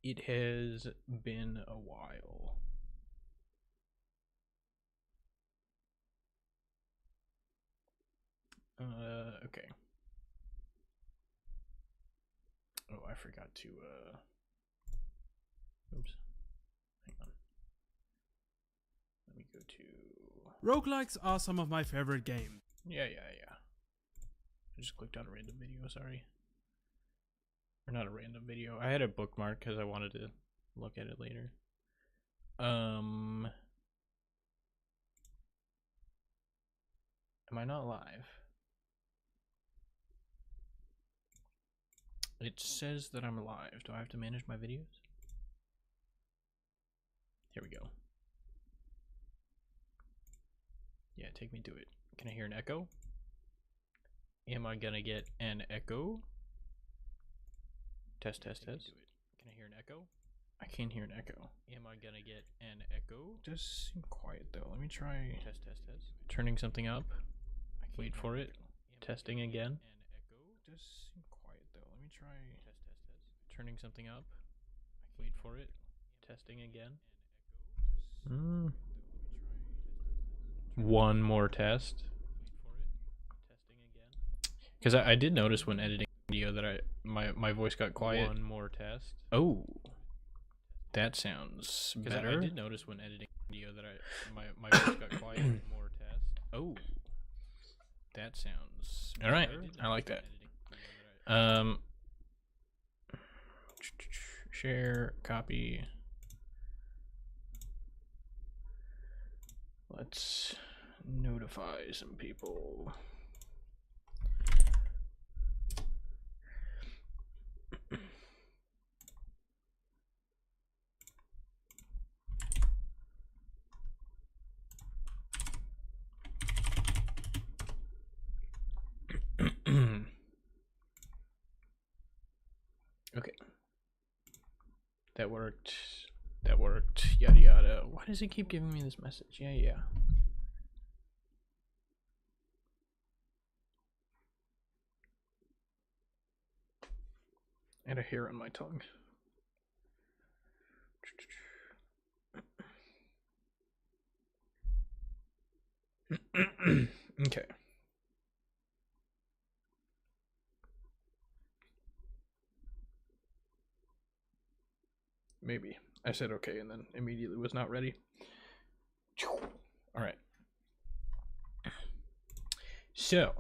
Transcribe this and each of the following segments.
It has been a while. Okay. Oh, I forgot to, oops. Hang on. Let me go to... Roguelikes are some of my favorite games. Yeah. I just clicked on a random video, sorry. Or not a random video. I had a bookmark because I wanted to look at it later. Am I not live? It says that I'm live. Do I have to manage my videos? Here we go. Yeah, take me to it. Can I hear an echo? Am I gonna get an echo? Test. Can I hear an echo? I can't hear an echo. Am I gonna get an echo? Does seem quiet though. Let me try test. Turning something up. Wait for it. Testing again. Does seem quiet though. Let me try test. Turning something up. Wait for it. Testing again. One more test. Because I did notice when editing video that my voice got quiet. One more test. Oh, that sounds better. I did notice when editing video that my voice got quiet. More test. Oh, that sounds better. All right. I like that. Share, copy. Let's notify some people. Okay. That worked. Yada yada. Why does it keep giving me this message? Yeah. And a hair on my tongue. Okay. Maybe. I said okay and then immediately was not ready. Alright. So,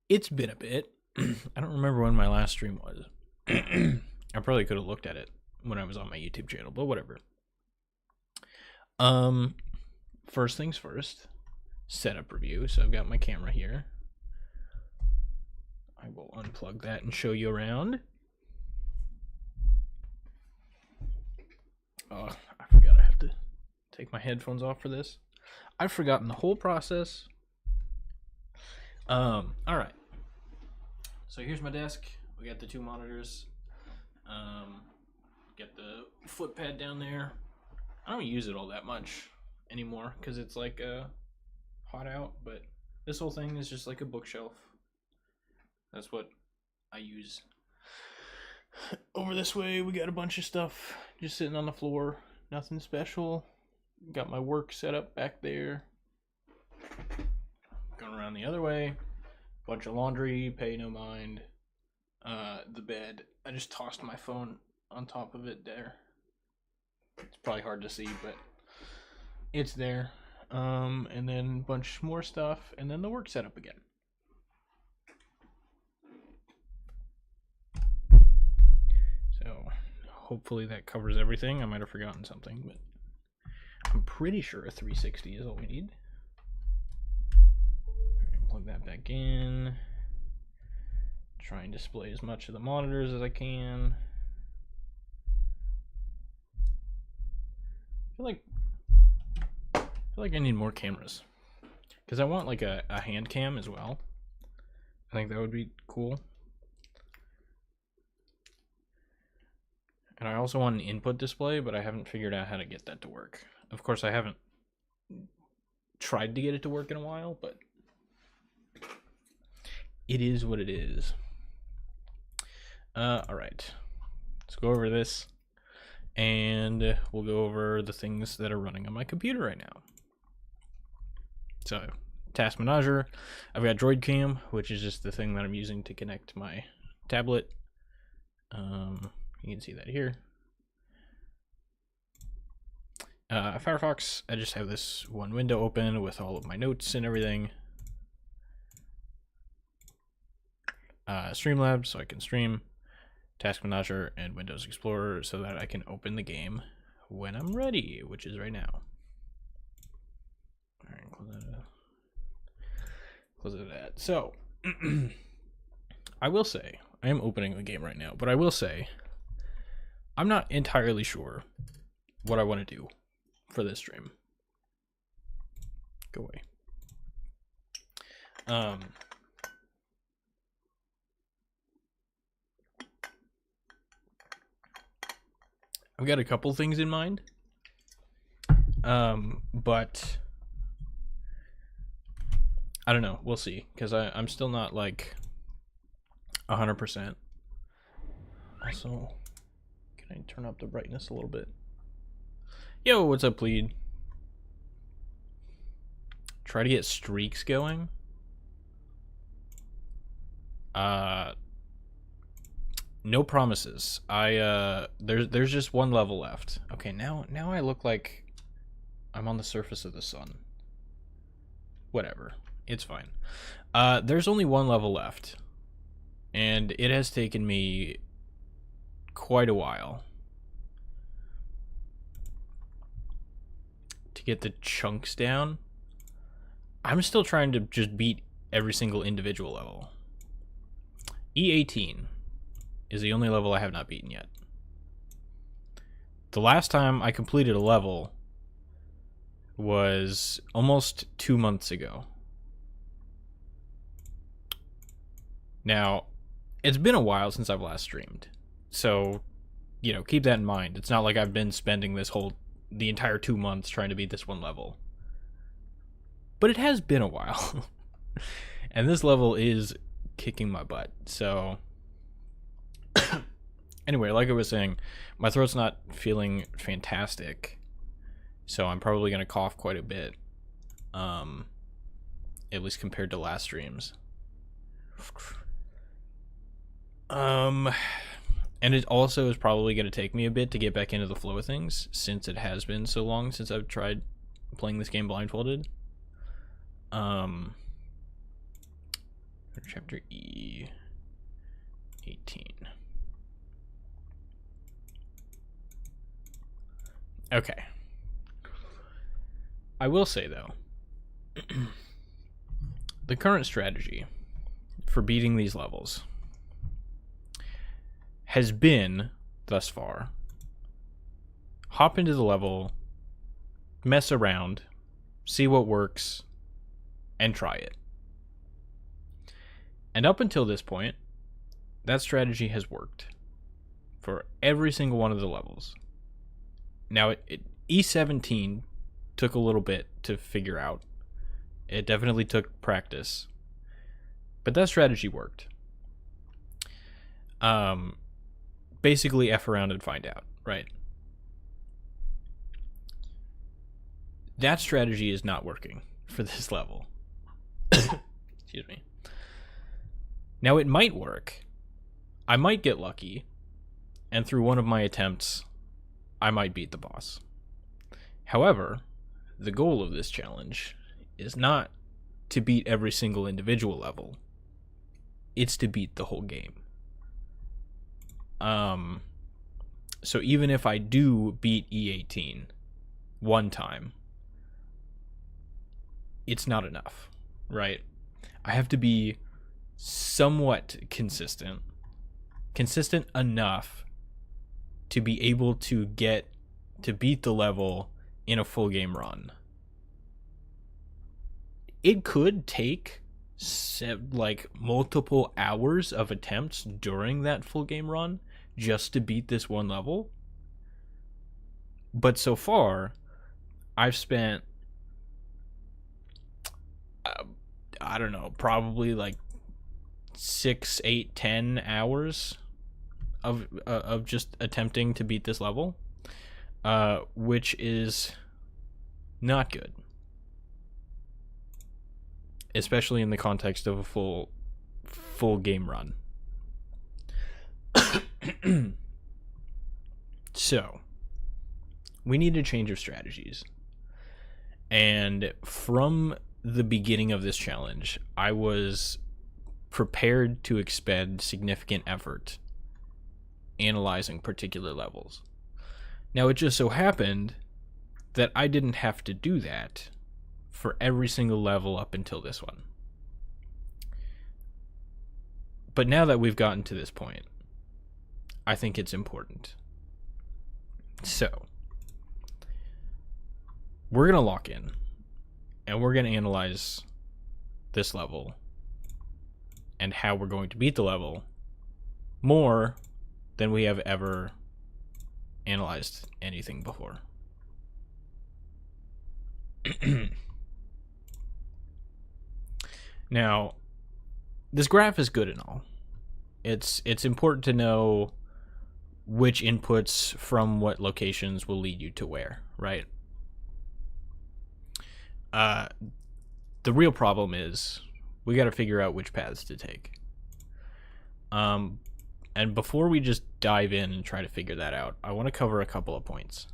it's been a bit. I don't remember when my last stream was. I probably could have looked at it when I was on my YouTube channel, but whatever. First things first, setup review. So I've got my camera here. I will unplug that and show you around. Oh, I forgot I have to take my headphones off for this. I've forgotten the whole process. All right. So here's my desk. We got the two monitors. Get the foot pad down there. I don't use it all that much anymore because it's like hot out, but this whole thing is just like a bookshelf. That's what I use. Over this way, we got a bunch of stuff just sitting on the floor. Nothing special. Got my work set up back there. Going around the other way. Bunch of laundry, pay no mind. The bed. I just tossed my phone on top of it there. It's probably hard to see, but it's there. And then a bunch more stuff, and then the work setup again. So hopefully that covers everything. I might have forgotten something, but I'm pretty sure a 360 is all we need. Right, plug that back in. Try and display as much of the monitors as I can. I feel like I need more cameras because I want like a hand cam as well. I think that would be cool. And I also want an input display, but I haven't figured out how to get that to work. Of course, I haven't tried to get it to work in a while, but it is what it is. All right. let's go over this, and we'll go over the things that are running on my computer right now. So, Task Manager, I've got Droid Cam, which is just the thing that I'm using to connect my tablet. You can see that here. Firefox, I just have this one window open with all of my notes and everything. Streamlabs, so I can stream. Task Manager and Windows Explorer, so that I can open the game when I'm ready, which is right now. All right, close that up. Close it at. So, I will say, I am opening the game right now, but I will say, I'm not entirely sure what I want to do for this stream. Go away. I've got a couple things in mind, but I don't know. We'll see, because I'm still not like 100%. Also, can I turn up the brightness a little bit? Yo, what's up, Plead? Try to get streaks going. No promises. There's just one level left. Okay, now I look like I'm on the surface of the sun. Whatever. It's fine. There's only one level left. And it has taken me quite a while to get the chunks down. I'm still trying to just beat every single individual level. ep19 is the only level I have not beaten yet. The last time I completed a level was almost 2 months ago. Now, it's been a while since I've last streamed, so, you know, keep that in mind. It's not like I've been spending the entire 2 months trying to beat this one level. But it has been a while. And this level is kicking my butt, so... Anyway, like I was saying, my throat's not feeling fantastic, so I'm probably going to cough quite a bit, at least compared to last streams. And it also is probably going to take me a bit to get back into the flow of things, since it has been so long since I've tried playing this game blindfolded. Chapter ep19. Okay. I will say, though, the current strategy for beating these levels has been, thus far, hop into the level, mess around, see what works, and try it. And up until this point, that strategy has worked for every single one of the levels. Now, ep17 took a little bit to figure out. It definitely took practice. But that strategy worked. Basically, F around and find out, right? That strategy is not working for this level. Excuse me. Now, it might work. I might get lucky, and through one of my attempts, I might beat the boss. However, the goal of this challenge is not to beat every single individual level. It's to beat the whole game. So even if I do beat ep18 one time, it's not enough, right? I have to be somewhat consistent enough to be able to beat the level in a full game run. It could take like multiple hours of attempts during that full game run just to beat this one level. But so far, I've spent I don't know, probably like 6, 8, 10 hours of just attempting to beat this level, which is not good, especially in the context of a full game run. So we need a change of strategies. And from the beginning of this challenge, I was prepared to expend significant effort analyzing particular levels. Now, it just so happened that I didn't have to do that for every single level up until this one. But now that we've gotten to this point, I think it's important. So, we're going to lock in, and we're going to analyze this level and how we're going to beat the level more than we have ever analyzed anything before. Now, this graph is good and all. It's important to know which inputs from what locations will lead you to where, right? The real problem is we got to figure out which paths to take. And before we just dive in and try to figure that out, I want to cover a couple of points.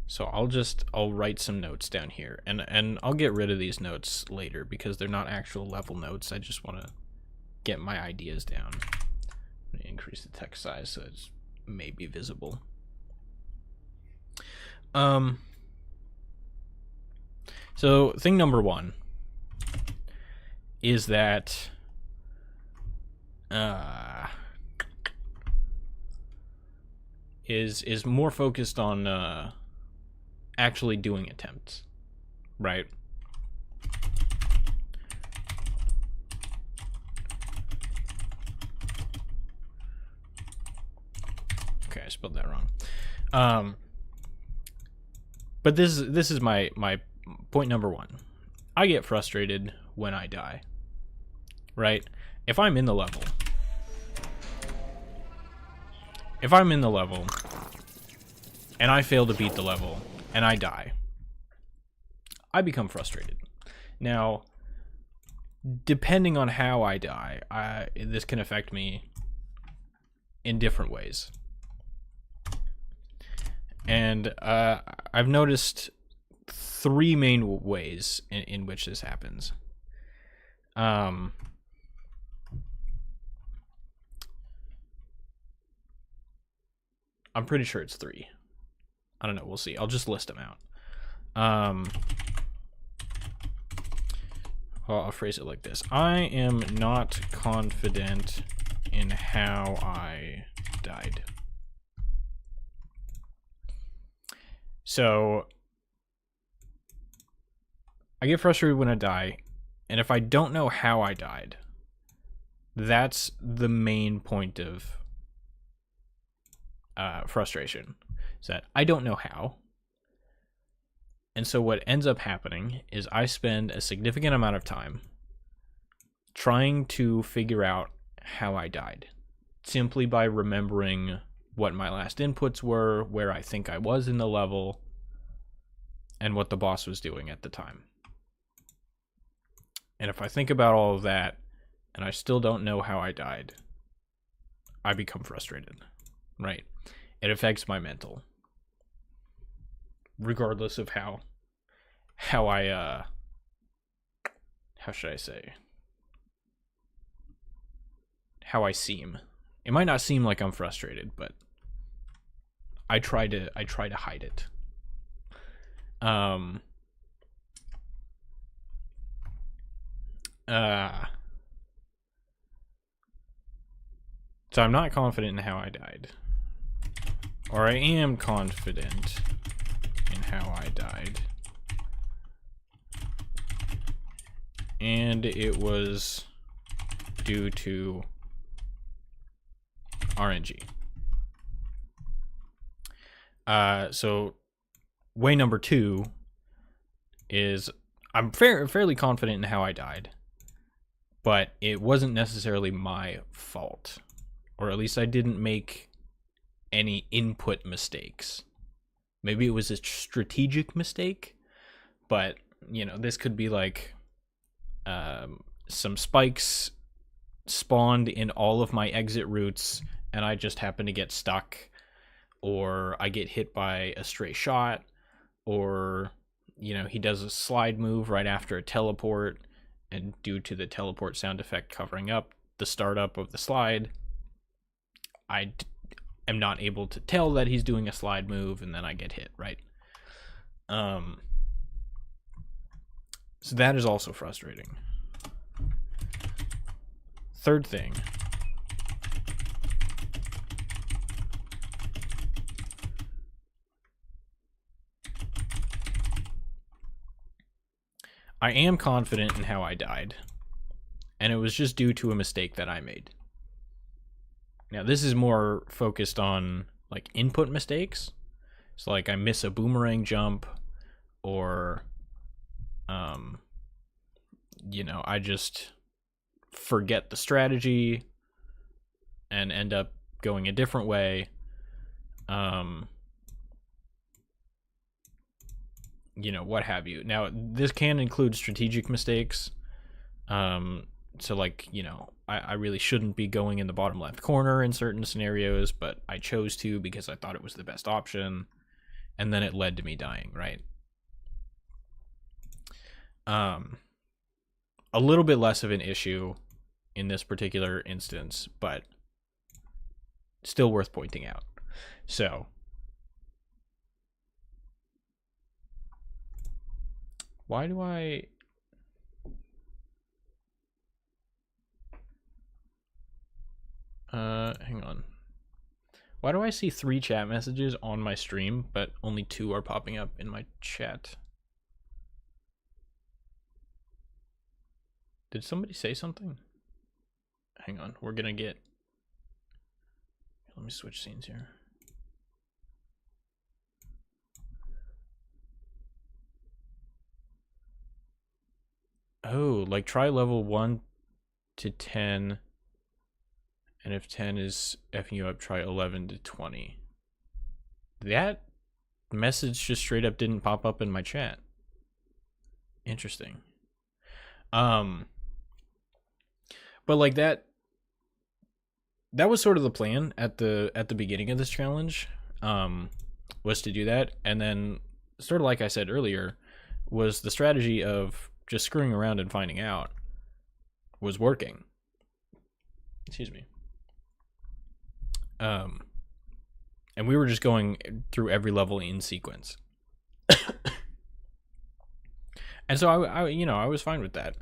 So I'll write some notes down here, and I'll get rid of these notes later because they're not actual level notes. I just want to get my ideas down. I'm gonna increase the text size so it's maybe visible. So thing number one is that is more focused on actually doing attempts, right? Okay, I spelled that wrong. But this is my point number one. I get frustrated when I die, right? If I'm in the level and I fail to beat the level and I die, I become frustrated. Now, depending on how I die, this can affect me in different ways. And I've noticed three main ways in which this happens. I'm pretty sure it's three. I don't know. We'll see. I'll just list them out. I'll phrase it like this. I am not confident in how I died. So I get frustrated when I die, and if I don't know how I died, that's the main point of frustration, is that I don't know how. And so what ends up happening is I spend a significant amount of time trying to figure out how I died, simply by remembering what my last inputs were, where I think I was in the level, and what the boss was doing at the time. And if I think about all of that and I still don't know how I died, I become frustrated, right? It affects my mental, regardless of how should I say, how I seem. It might not seem like I'm frustrated, but I try to hide it. So I'm not confident in how I died. Or I am confident in how I died. And it was due to RNG. So way number two is I'm fairly confident in how I died, but it wasn't necessarily my fault, or at least I didn't make any input mistakes. Maybe it was a strategic mistake, but you know, this could be like some spikes spawned in all of my exit routes and I just happen to get stuck, or I get hit by a stray shot, or you know, he does a slide move right after a teleport, and due to the teleport sound effect covering up the startup of the slide, I am not able to tell that he's doing a slide move, and then I get hit, right? So that is also frustrating. Third thing. I am confident in how I died, and it was just due to a mistake that I made. Now, this is more focused on like input mistakes. So like I miss a boomerang jump, or you know, I just forget the strategy and end up going a different way. You know, what have you. Now, this can include strategic mistakes. So like, you know, I really shouldn't be going in the bottom left corner in certain scenarios, but I chose to because I thought it was the best option, and then it led to me dying, right? A little bit less of an issue in this particular instance, but still worth pointing out. So, why do I... hang on. Why do I see 3 chat messages on my stream, but only 2 are popping up in my chat? Did somebody say something? Hang on, we're gonna get... Let me switch scenes here. Oh, like try level 1 to 10, and if 10 is effing you up, try 11 to 20. That message just straight up didn't pop up in my chat. Interesting. But like that was sort of the plan at the beginning of this challenge, was to do that, and then sort of like I said earlier, was the strategy of just screwing around and finding out was working. Excuse me. And we were just going through every level in sequence. And so I you know, I was fine with that.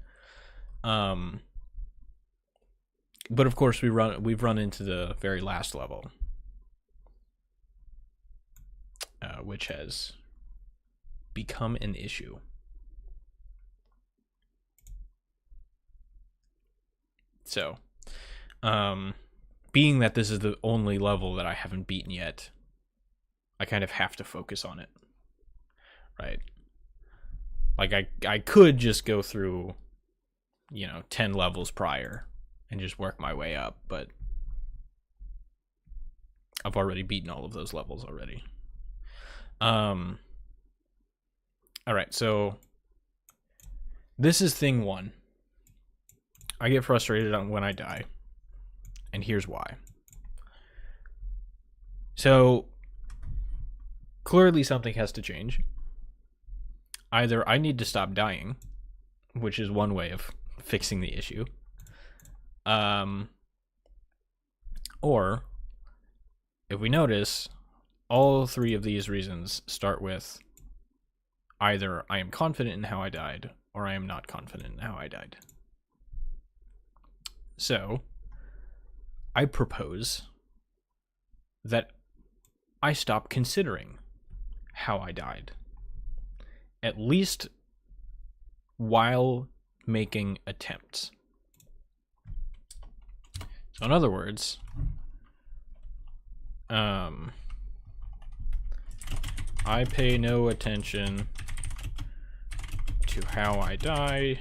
But of course we've run into the very last level, which has become an issue. So, being that this is the only level that I haven't beaten yet, I kind of have to focus on it, right? Like I could just go through, you know, 10 levels prior and just work my way up, but I've already beaten all of those levels already. All right, so this is thing 1. I get frustrated when I die, and here's why. So clearly something has to change. Either I need to stop dying, which is one way of fixing the issue, or if we notice, all 3 of these reasons start with either I am confident in how I died, or I am not confident in how I died. So I propose that I stop considering how I died, at least while making attempts. So in other words, I pay no attention to how I die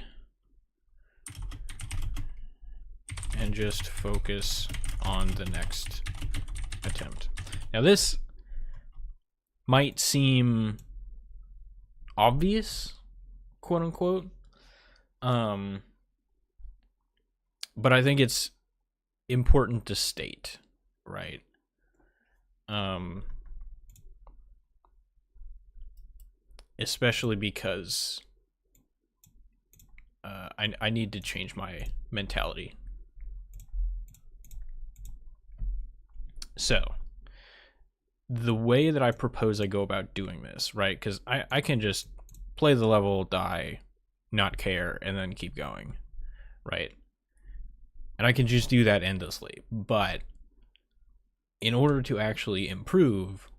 and just focus on the next attempt. Now this might seem obvious, quote unquote, but I think it's important to state, right? Especially because I need to change my mentality. So, the way that I propose I go about doing this, right? Because I can just play the level, die, not care, and then keep going, right? And I can just do that endlessly. But in order to actually improve,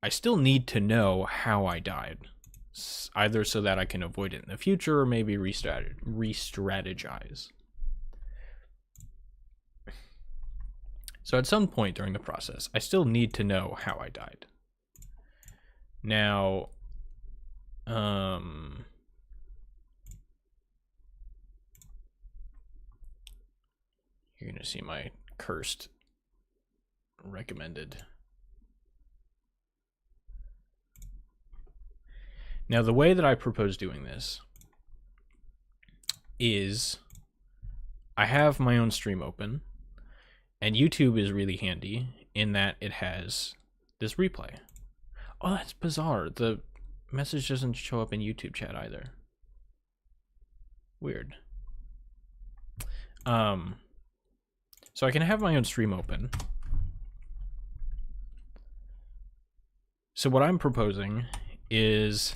I still need to know how I died. Either so that I can avoid it in the future, or maybe re-strategize. So at some point during the process, I still need to know how I died. Now, you're going to see my cursed recommended. Now, the way that I propose doing this is I have my own stream open, and YouTube is really handy in that it has this replay. Oh, that's bizarre. The message doesn't show up in YouTube chat either. Weird. So I can have my own stream open. So what I'm proposing is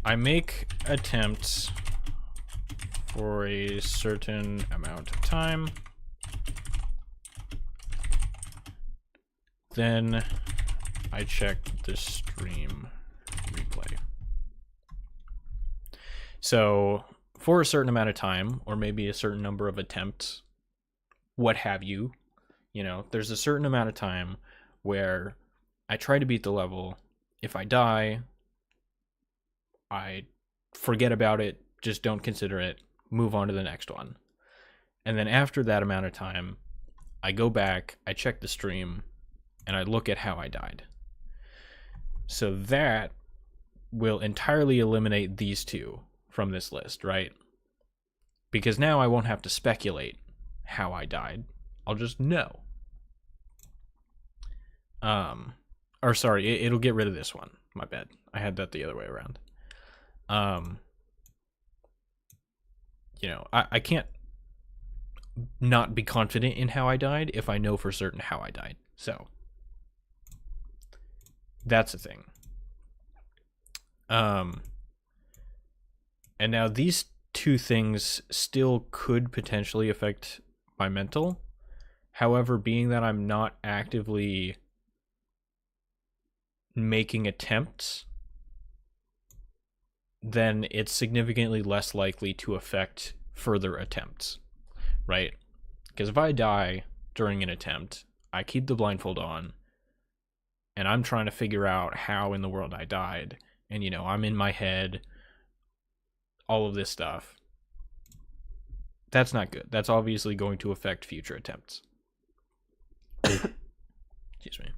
I make attempts for a certain amount of time. Then I check the stream replay. So for a certain amount of time, or maybe a certain number of attempts, what have you, there's a certain amount of time where I try to beat the level. If I die, I forget about it, just don't consider it, move on to the next one. And then after that amount of time, I go back, I check the stream, and I look at how I died. So that will entirely eliminate these two from this list, right? Because now I won't have to speculate how I died. I'll just know. Or sorry, it'll get rid of this one. My bad. I had that the other way around. I can't not be confident in how I died if I know for certain how I died. So that's the thing. And now these two things still could potentially affect my mental. However, being that I'm not actively making attempts, then it's significantly less likely to affect further attempts, right? Because if I die during an attempt, I keep the blindfold on, and I'm trying to figure out how in the world I died, and I'm in my head, all of this stuff. That's not good. That's obviously going to affect future attempts. Excuse me.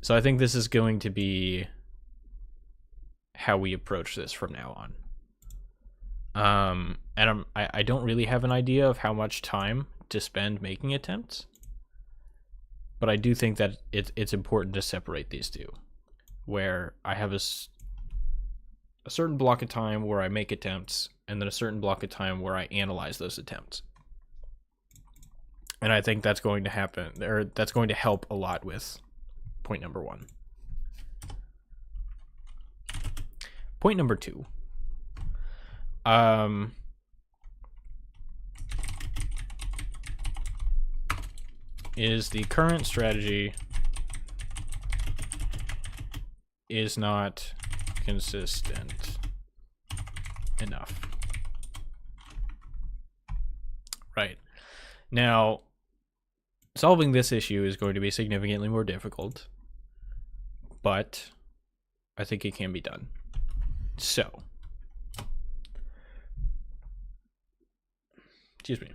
So I think this is going to be how we approach this from now on. And I don't really have an idea of how much time to spend making attempts, but I do think that it's important to separate these two, where I have a certain block of time where I make attempts, and then a certain block of time where I analyze those attempts. And I think that's going to happen, or that's going to help a lot with point number 1. Point number 2. Is the current strategy is not consistent enough. Right. Now, solving this issue is going to be significantly more difficult, but I think it can be done. So, excuse me.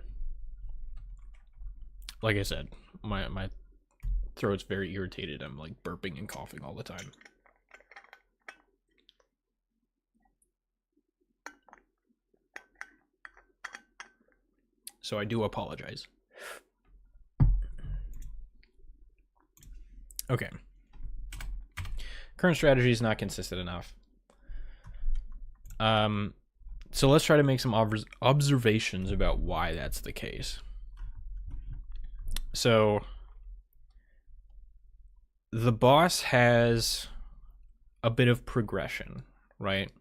Like I said, my throat's very irritated. I'm like burping and coughing all the time. So I do apologize. Okay. Current strategy is not consistent enough. So let's try to make some observations about why that's the case. So the boss has a bit of progression, right?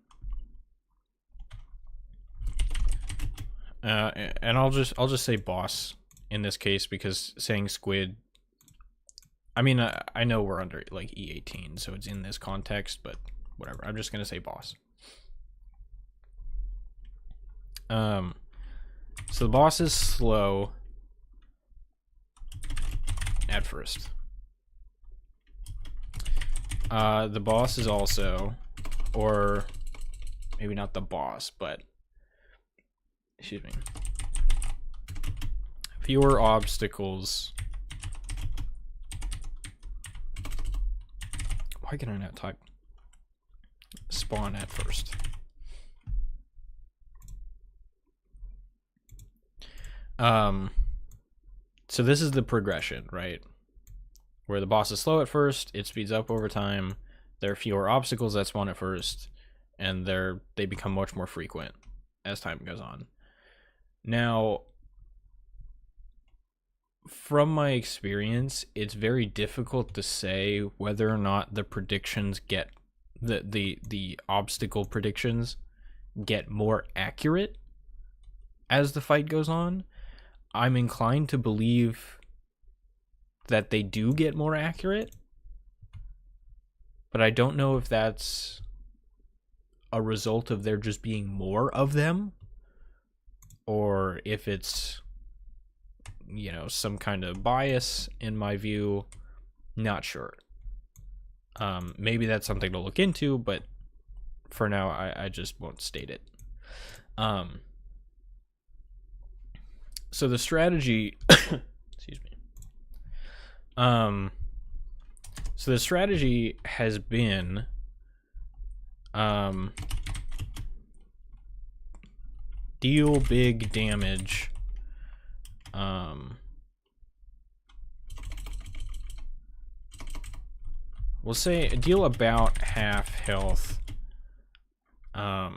And I'll just say boss in this case, because saying squid, I mean, I know we're under like E18, so it's in this context, but whatever. I'm just gonna say boss. So the boss is slow at first. The boss is also, or maybe not the boss, but excuse me, fewer obstacles. Why can I not type? Spawn at first. So this is the progression, right? Where the boss is slow at first, it speeds up over time. There are fewer obstacles that spawn at first, and they become much more frequent as time goes on. Now, from my experience, it's very difficult to say whether or not the predictions get the obstacle predictions get more accurate as the fight goes on. I'm inclined to believe that they do get more accurate, but I don't know if that's a result of there just being more of them, or if it's, you know, some kind of bias in my view. Not sure. Maybe that's something to look into, but for now I just won't state it. So the strategy excuse me. So the strategy has been deal big damage, we'll say deal about half health. How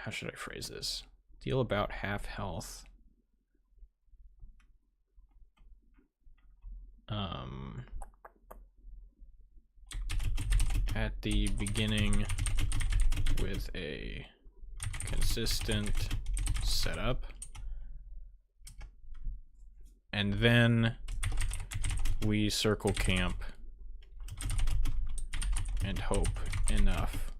should I phrase this? Deal about half health. At the beginning with a consistent setup, and then we circle camp and hope enough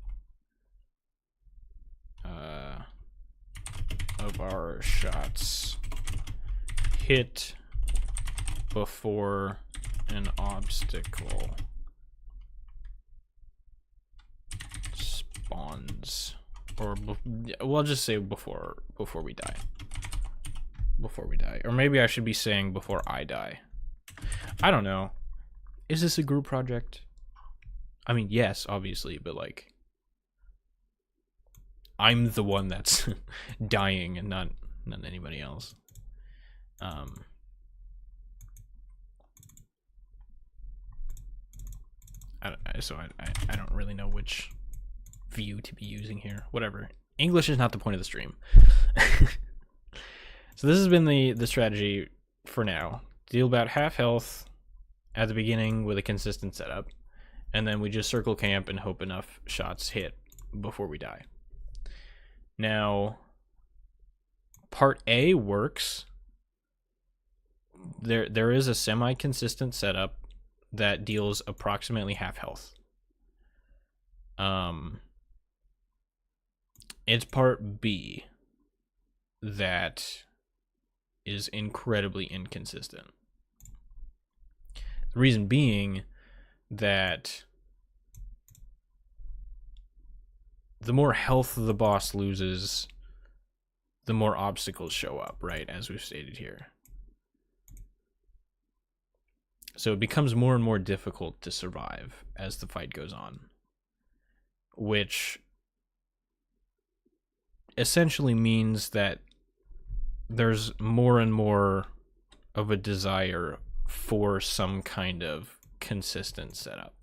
of our shots hit before an obstacle spawns, or we'll just say before we die. Before we die, or maybe I should be saying before I die. I don't know. Is this a group project? I mean, yes, obviously, but like, I'm the one that's dying and not anybody else. So I don't really know which view to be using here. Whatever. English is not the point of the stream. So this has been the strategy for now. Deal about half health at the beginning with a consistent setup, and then we just circle camp and hope enough shots hit before we die. Now, part A works. There is a semi-consistent setup that deals approximately half health. It's part B that is incredibly inconsistent. The reason being that the more health the boss loses, the more obstacles show up, right? As we've stated here. So it becomes more and more difficult to survive as the fight goes on, which essentially means that there's more and more of a desire for some kind of consistent setup.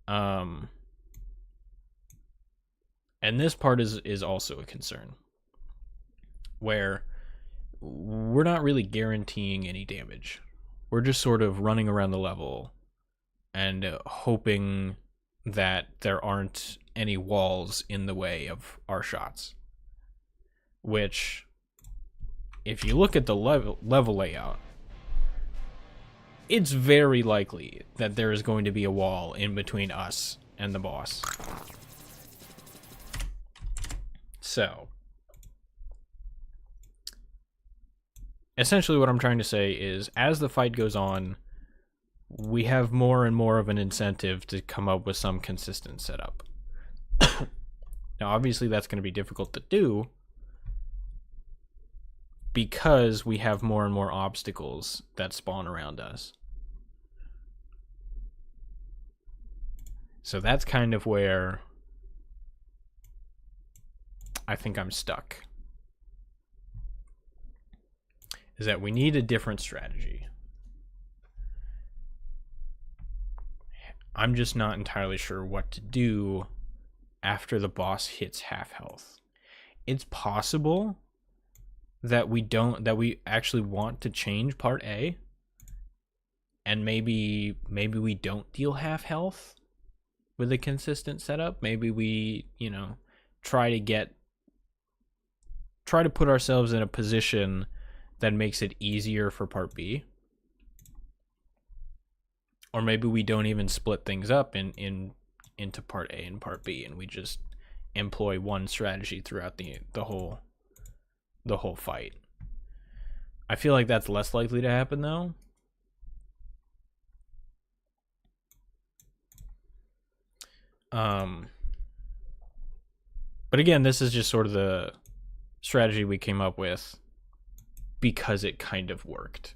And this part is also a concern, where we're not really guaranteeing any damage. We're just sort of running around the level and hoping that there aren't any walls in the way of our shots. Which, if you look at the level layout, it's very likely that there is going to be a wall in between us and the boss. So, essentially what I'm trying to say is, as the fight goes on, we have more and more of an incentive to come up with some consistent setup. Now, obviously that's going to be difficult to do because we have more and more obstacles that spawn around us. So that's kind of where I think I'm stuck. Is that we need a different strategy. I'm just not entirely sure what to do after the boss hits half health. It's possible that we actually want to change part A, and maybe we don't deal half health with a consistent setup. Maybe we, try to put ourselves in a position that makes it easier for part B. Or maybe we don't even split things up into part A and part B, and we just employ one strategy throughout the whole fight. I feel like that's less likely to happen though. But again, this is just sort of the strategy we came up with because it kind of worked.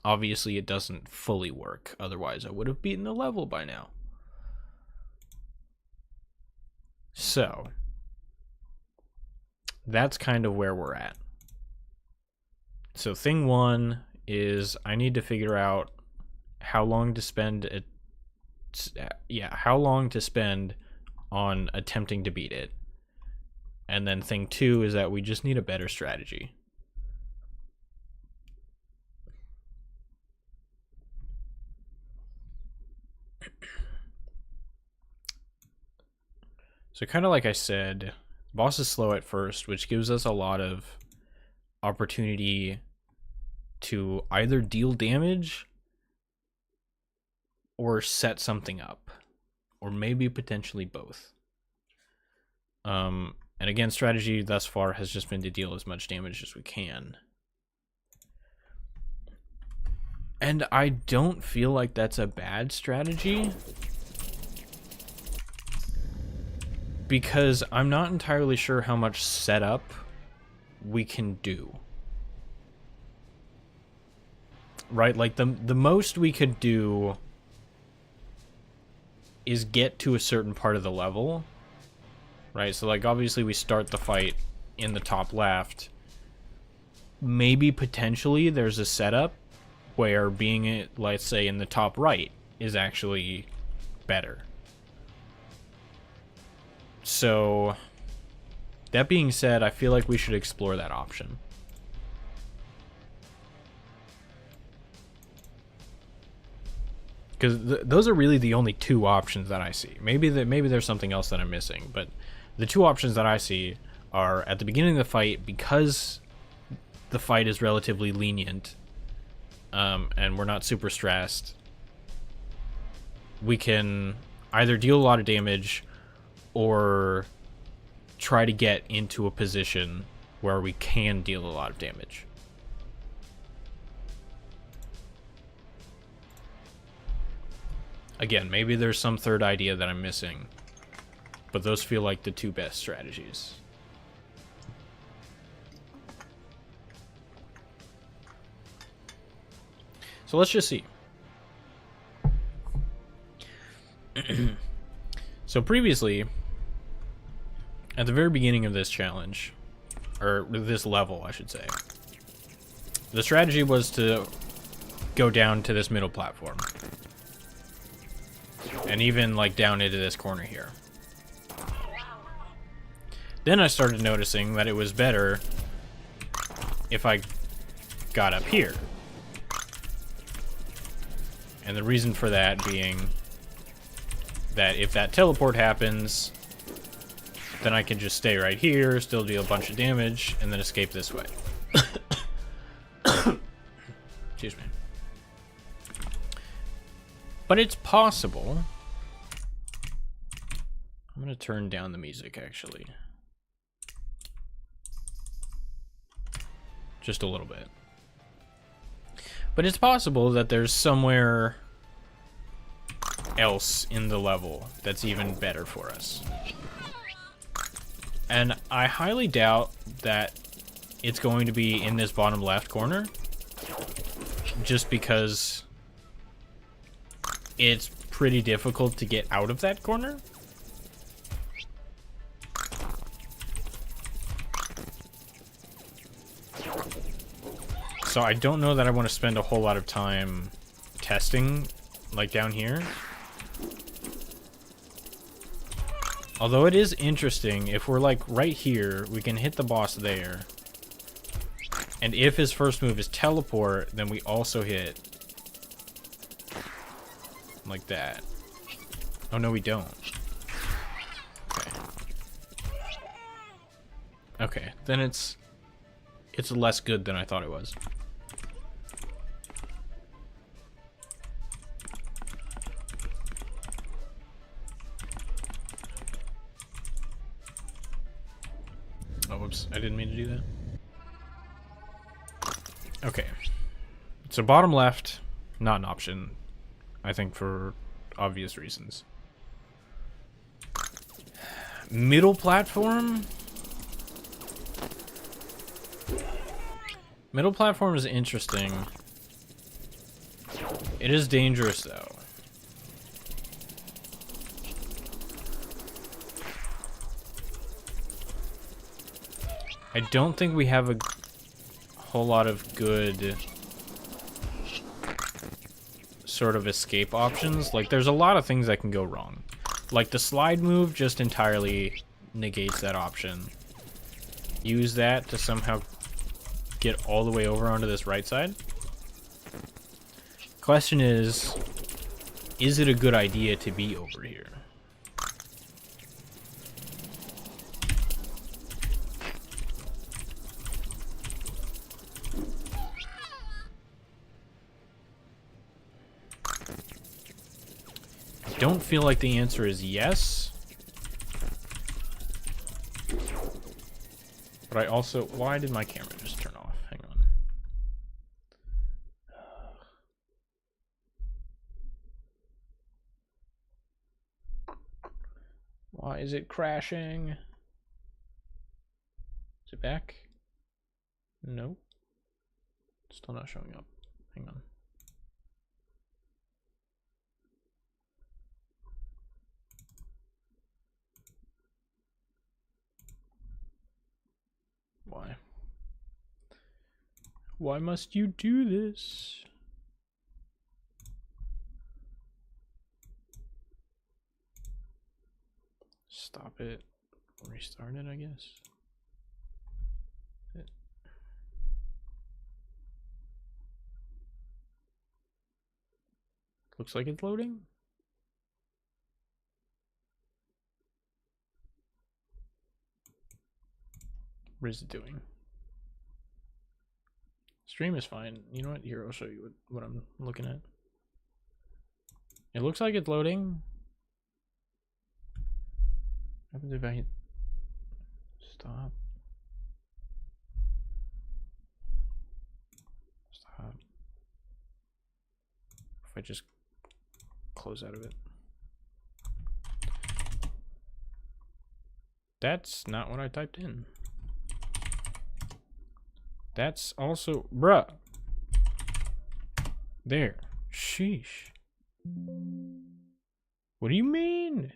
Obviously it doesn't fully work, otherwise I would have beaten the level by now. So, that's kind of where we're at. So thing one is I need to figure out how long to spend on attempting to beat it. And then thing two is that we just need a better strategy. So kind of like I said, boss is slow at first, which gives us a lot of opportunity to either deal damage or set something up, or maybe potentially both. And again, strategy thus far has just been to deal as much damage as we can. And I don't feel like that's a bad strategy, because I'm not entirely sure how much setup we can do. Right? Like the most we could do is get to a certain part of the level. Right? So like obviously we start the fight in the top left. Maybe potentially there's a setup where being, let's say, in the top right is actually better. So, that being said, I feel like we should explore that option. Because those are really the only two options that I see. Maybe there's something else that I'm missing, but the two options that I see are at the beginning of the fight, because the fight is relatively lenient, and we're not super stressed, we can either deal a lot of damage or try to get into a position where we can deal a lot of damage. Again, maybe there's some third idea that I'm missing, but those feel like the two best strategies. So let's just see. So previously, at the very beginning of this challenge, or this level, I should say, the strategy was to go down to this middle platform. And even, like, down into this corner here. Then I started noticing that it was better if I got up here. And the reason for that being that if that teleport happens, then I can just stay right here, still deal a bunch of damage, and then escape this way. Excuse me. But it's possible. I'm going to turn down the music, actually. Just a little bit. But it's possible that there's somewhere else in the level that's even better for us. And I highly doubt that it's going to be in this bottom left corner, just because it's pretty difficult to get out of that corner. So I don't know that I want to spend a whole lot of time testing, like, down here. Although it is interesting, if we're, like, right here, we can hit the boss there. And if his first move is teleport, then we also hit like that. Oh, no, we don't. Okay. Okay, then it's less good than I thought it was. Oh, whoops. I didn't mean to do that. Okay. So bottom left, not an option. I think for obvious reasons. Middle platform? Middle platform is interesting. It is dangerous, though. I don't think we have a whole lot of good sort of escape options. Like, there's a lot of things that can go wrong. Like, the slide move just entirely negates that option. Use that to somehow get all the way over onto this right side. Question is it a good idea to be over here? I don't feel like the answer is yes. But I also... Why did my camera just turn off? Hang on. Why is it crashing? Is it back? No. Still not showing up. Hang on. Why? Why must you do this? Stop it. Restart it, I guess. Looks like it's loading. What is it doing? Stream is fine. You know what? Here, I'll show you what I'm looking at. It looks like it's loading. What happens if I hit stop? Stop. If I just close out of it. That's not what I typed in. That's also, bruh. There. Sheesh. What do you mean?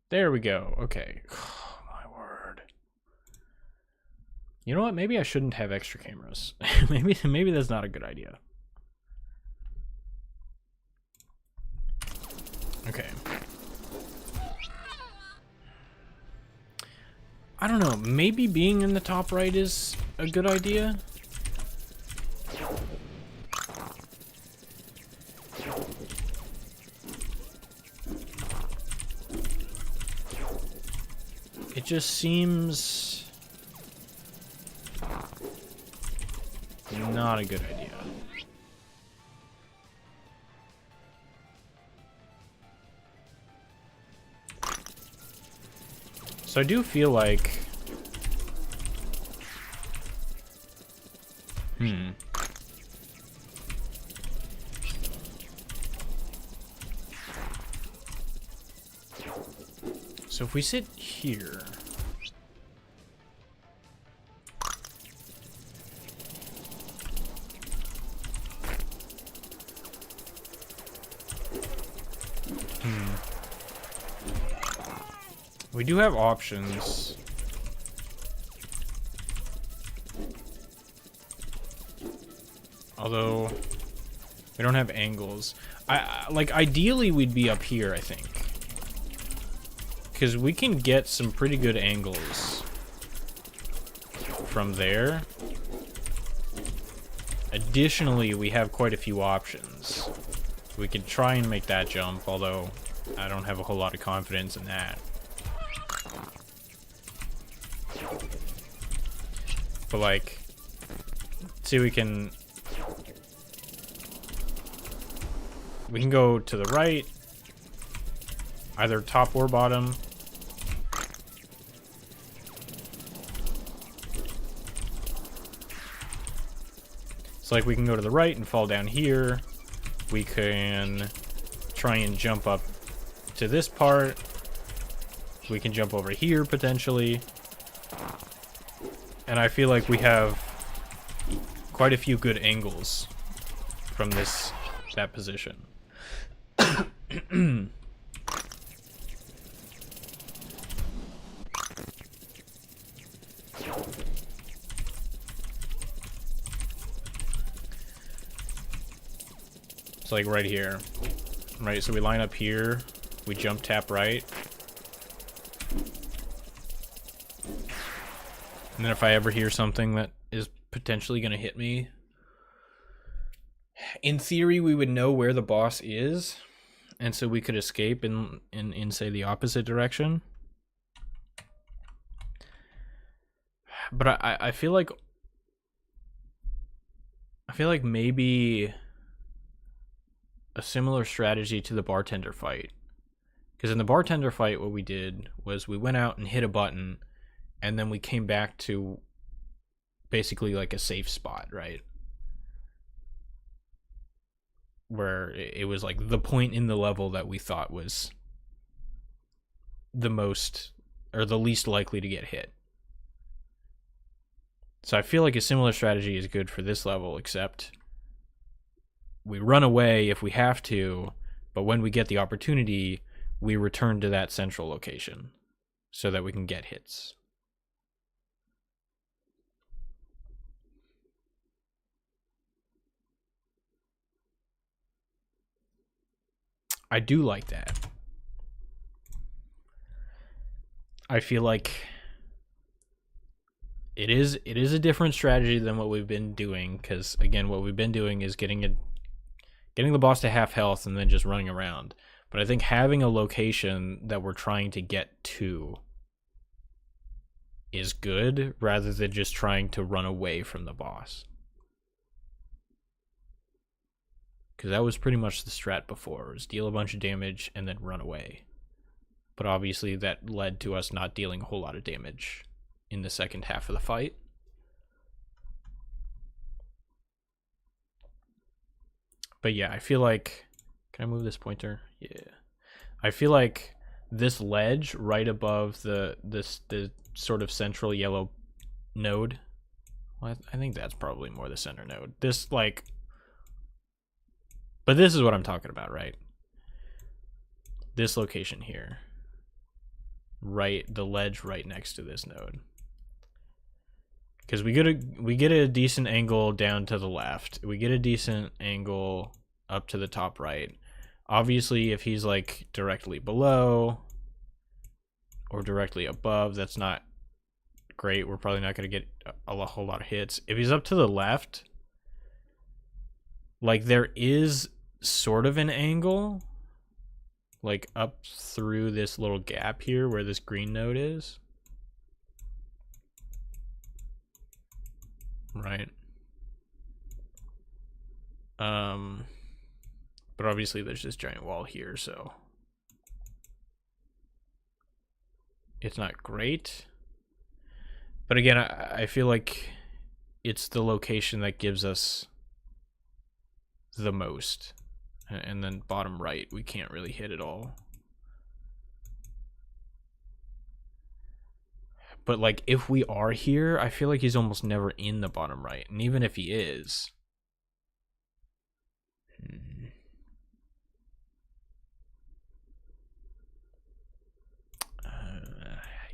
There we go. Okay. Oh, my word. You know what? Maybe I shouldn't have extra cameras. maybe that's not a good idea. Okay. I don't know. Maybe being in the top right is a good idea. It just seems not a good idea. So I do feel like, so if we sit here, we do have options. Although we don't have angles. Like ideally we'd be up here, I think. Because we can get some pretty good angles from there. Additionally, we have quite a few options. We could try and make that jump, although I don't have a whole lot of confidence in that. But like, see, we can go to the right, either top or bottom. It's like we can go to the right and fall down here. We can try and jump up to this part. We can jump over here potentially. And I feel like we have quite a few good angles from that position. It's like right here, right? So we line up here, we jump tap right. And then if I ever hear something that is potentially going to hit me, in theory, we would know where the boss is. And so we could escape in say, the opposite direction. But I feel like maybe a similar strategy to the bartender fight. Because in the bartender fight, what we did was we went out and hit a button, and then we came back to basically like a safe spot, right? Where it was like the point in the level that we thought was the most or the least likely to get hit. So I feel like a similar strategy is good for this level, except we run away if we have to, but when we get the opportunity, we return to that central location so that we can get hits. I do like that. I feel like it is a different strategy than what we've been doing, because again, what we've been doing is getting the boss to half health and then just running around. But I think having a location that we're trying to get to is good, rather than just trying to run away from the boss. Because that was pretty much the strat before, was deal a bunch of damage and then run away. But obviously that led to us not dealing a whole lot of damage in the second half of the fight. But yeah, I feel like Can I move this pointer? Yeah. I feel like this ledge right above the sort of central yellow node. Well, I think that's probably more the center node. This like, but this is what I'm talking about, right? This location here, right, the ledge right next to this node. Because we get a decent angle down to the left. We get a decent angle up to the top right. Obviously, if he's like directly below or directly above, that's not great. We're probably not going to get a whole lot of hits. If he's up to the left, like there is sort of an angle, like up through this little gap here where this green node is. Right. But obviously there's this giant wall here, so it's not great. But again, I feel like it's the location that gives us the most. And then bottom right, we can't really hit at all. But like if we are here, I feel like he's almost never in the bottom right. And even if he is,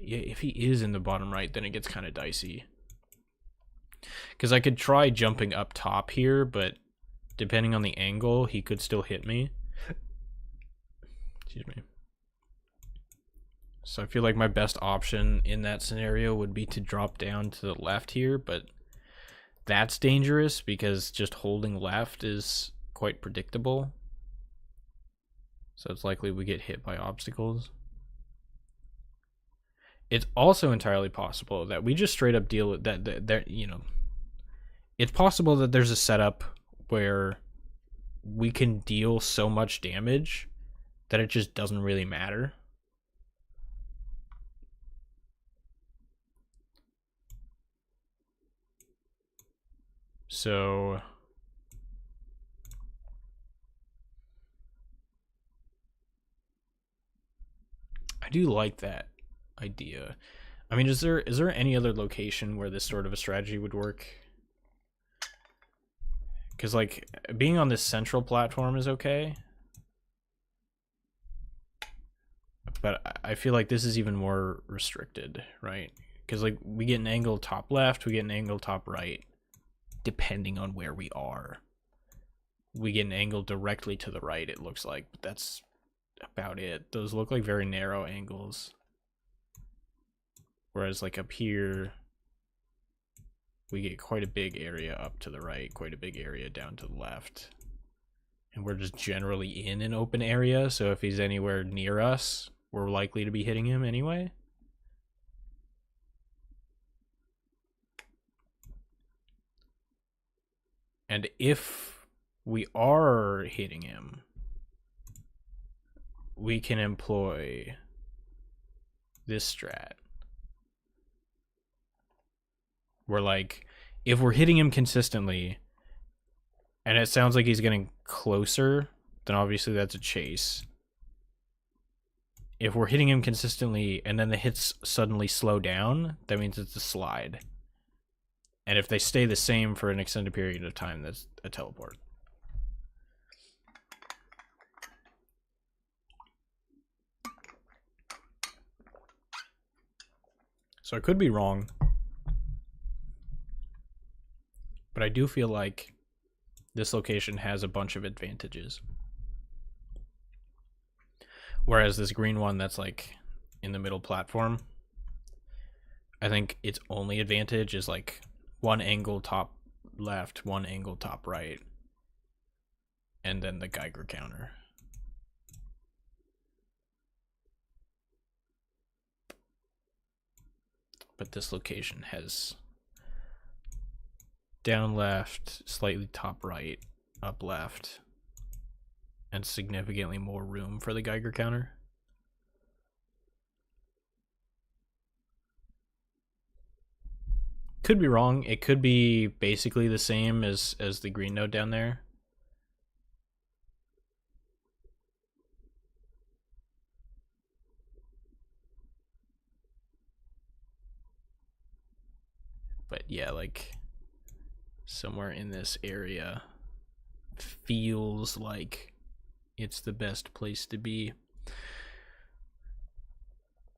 yeah, if he is in the bottom right, then it gets kind of dicey. Because I could try jumping up top here, but depending on the angle, he could still hit me. Excuse me. So I feel like my best option in that scenario would be to drop down to the left here, but that's dangerous because just holding left is quite predictable. So it's likely we get hit by obstacles. It's also entirely possible that we just straight up deal with that, you know, it's possible that there's a setup where we can deal so much damage that it just doesn't really matter. So I do like that idea. I mean, is there any other location where this sort of a strategy would work? Because like being on this central platform is okay, but I feel like this is even more restricted, right? Because like we get an angle top left, we get an angle top right, depending on where we are. We get an angle directly to the right, it looks like, but that's about it. Those look like very narrow angles. Whereas like up here, we get quite a big area up to the right, quite a big area down to the left. And we're just generally in an open area, so if he's anywhere near us, we're likely to be hitting him anyway. And if we are hitting him, we can employ this strat. Where like, if we're hitting him consistently, and it sounds like he's getting closer, then obviously that's a chase. If we're hitting him consistently and then the hits suddenly slow down, that means it's a slide. And if they stay the same for an extended period of time, that's a teleport. So I could be wrong, but I do feel like this location has a bunch of advantages. Whereas this green one that's like in the middle platform, I think its only advantage is like one angle top left, one angle top right, and then the Geiger counter. But this location has down left, slightly top right, up left, and significantly more room for the Geiger counter. Could be wrong. It could be basically the same as the green node down there. But yeah, like somewhere in this area feels like it's the best place to be.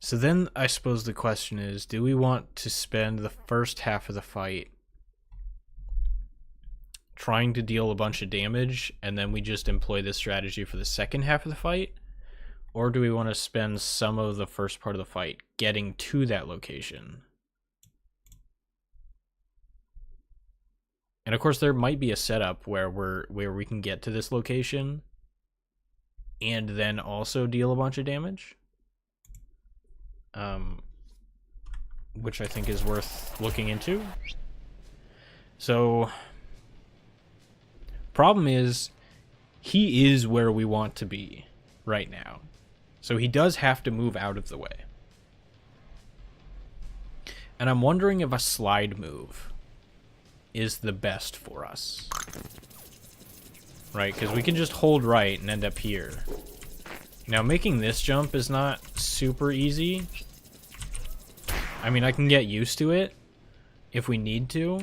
So then I suppose the question is, do we want to spend the first half of the fight trying to deal a bunch of damage, and then we just employ this strategy for the second half of the fight? Or do we want to spend some of the first part of the fight getting to that location? And of course, there might be a setup where we can get to this location and then also deal a bunch of damage. Which I think is worth looking into. So, problem is, he is where we want to be right now. So he does have to move out of the way. And I'm wondering if a slide move is the best for us. Right, because we can just hold right and end up here. Now, making this jump is not super easy. I mean, I can get used to it if we need to.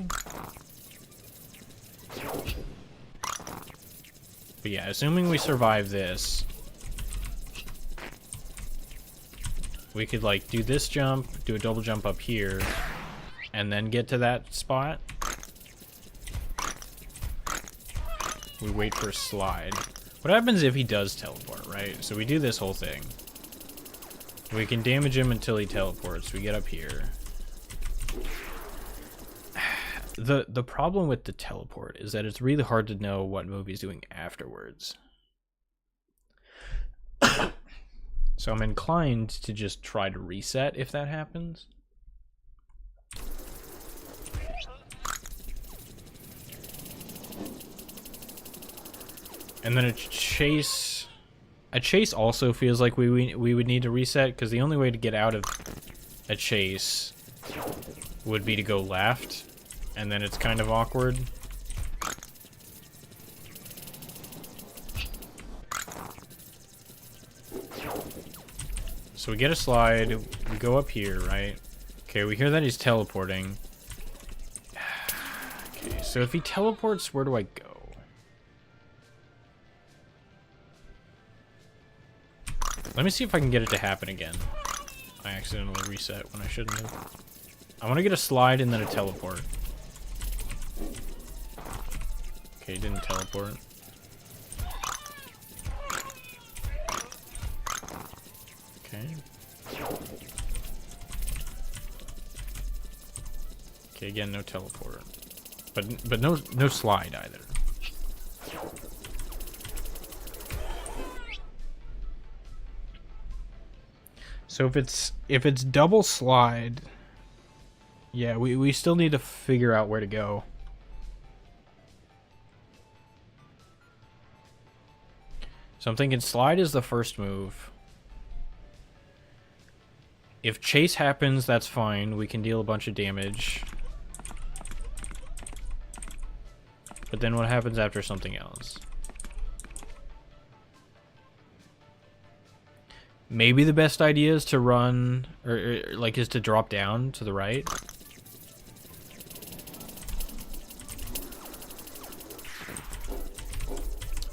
But yeah, assuming we survive this, we could, like, do this jump, do a double jump up here, and then get to that spot. We wait for a slide. What happens if he does teleport, right? So we do this whole thing. We can damage him until he teleports. We get up here. The problem with the teleport is that it's really hard to know what move he's doing afterwards. So I'm inclined to just try to reset if that happens. And then a chase also feels like we would need to reset, because the only way to get out of a chase would be to go left, and then it's kind of awkward. So we get a slide, we go up here, right? Okay, we hear that he's teleporting. Okay, so if he teleports, where do I go? Let me see if I can get it to happen again. I accidentally reset when I shouldn't have. I want to get a slide and then a teleport. Okay, didn't teleport. Okay. Okay, again, no teleport. But no slide either. So if it's double slide, yeah, we still need to figure out where to go. So I'm thinking slide is the first move. If chase happens, that's fine. We can deal a bunch of damage. But then what happens after something else? Maybe the best idea is to run, or is to drop down to the right.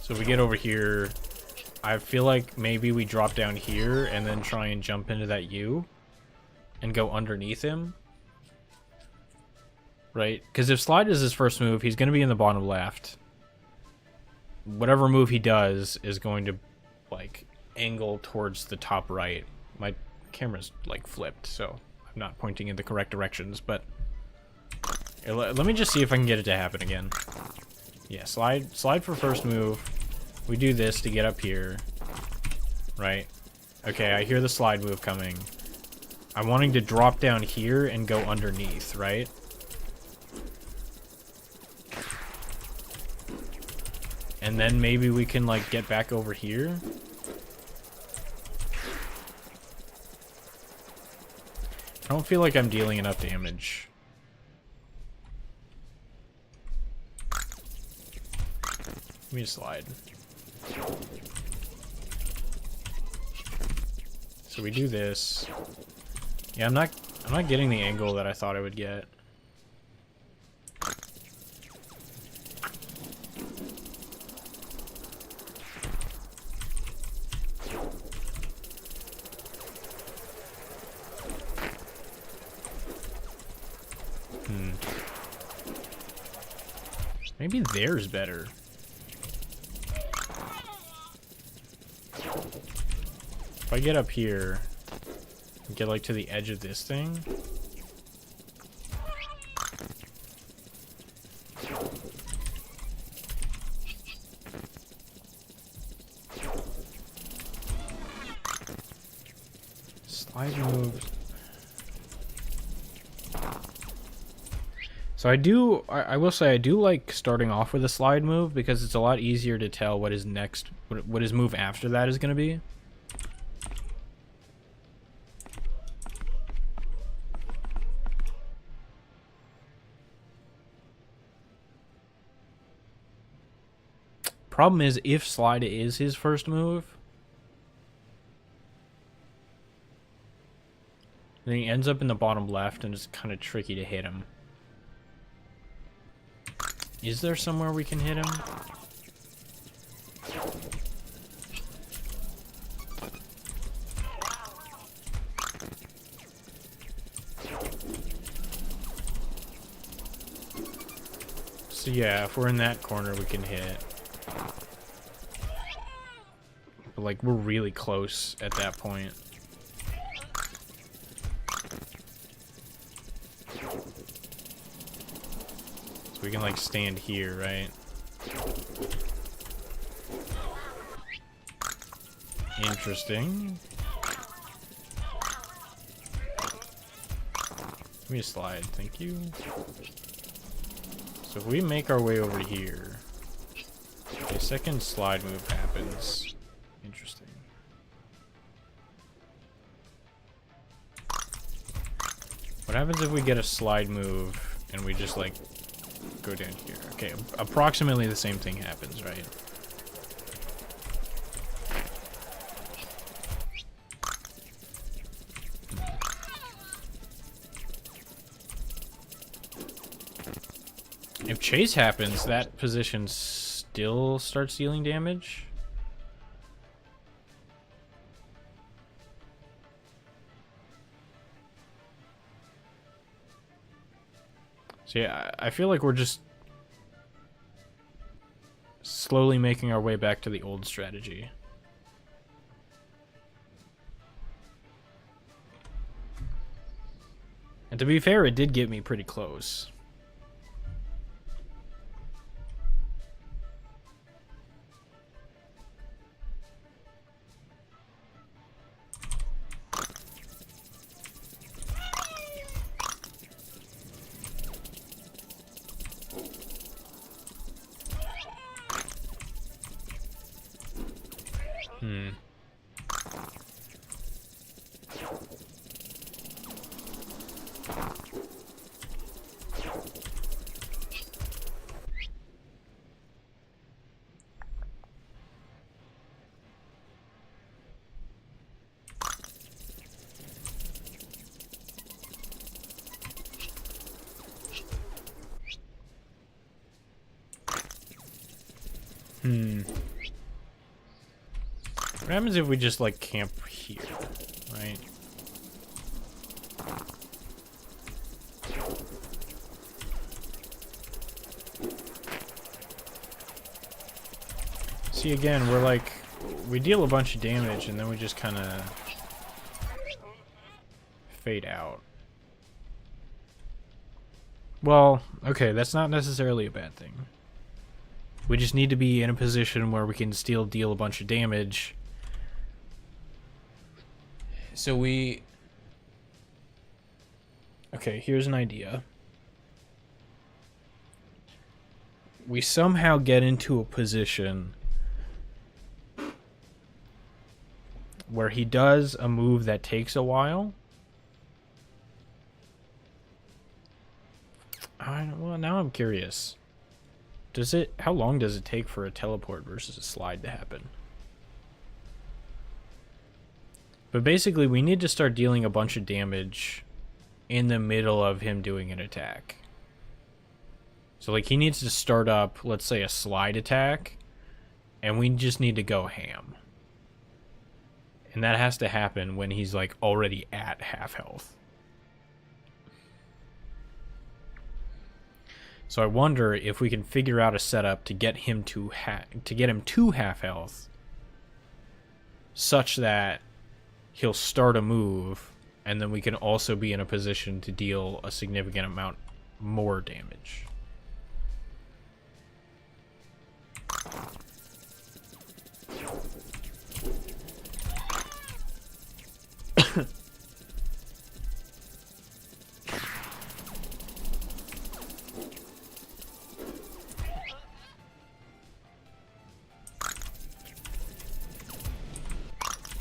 So if we get over here, I feel like maybe we drop down here and then try and jump into that U and go underneath him. Right? Because if slide is his first move, he's going to be in the bottom left. Whatever move he does is going to, like, angle towards the top right. My camera's, like, flipped, so I'm not pointing in the correct directions, but let me just see if I can get it to happen again. Yeah, slide for first move. We do this to get up here. Right? Okay, I hear the slide move coming. I'm wanting to drop down here and go underneath, right? And then maybe we can, like, get back over here. I don't feel like I'm dealing enough damage. Give me a slide. So we do this. Yeah, I'm not getting the angle that I thought I would get. Maybe there's better. If I get up here, get like to the edge of this thing. Slide moves. So I will say I do like starting off with a slide move because it's a lot easier to tell what his next, what his move after that is going to be. Problem is, if slide is his first move, then he ends up in the bottom left and it's kind of tricky to hit him. Is there somewhere we can hit him? So yeah, if we're in that corner, we can hit. But like, we're really close at that point. So we can like stand here, right? Interesting. Give me a slide, thank you. So if we make our way over here, a second slide move happens. Interesting. What happens if we get a slide move and we just like go down here? Okay, approximately the same thing happens, right? If chase happens, that position still starts dealing damage. So yeah, I feel like we're just slowly making our way back to the old strategy. And to be fair, it did get me pretty close. What happens if we just like camp here, right? See, again, we're like, we deal a bunch of damage and then we just kind of fade out. Well, okay, that's not necessarily a bad thing. We just need to be in a position where we can still deal a bunch of damage. So we... Okay, here's an idea. We somehow get into a position where he does a move that takes a while. Well, now I'm curious. Does it... How long does it take for a teleport versus a slide to happen? But basically, we need to start dealing a bunch of damage in the middle of him doing an attack. So, like, he needs to start up, let's say, a slide attack, and we just need to go ham. And that has to happen when he's, like, already at half health. So I wonder if we can figure out a setup to get him to half health, such that he'll start a move, and then we can also be in a position to deal a significant amount more damage.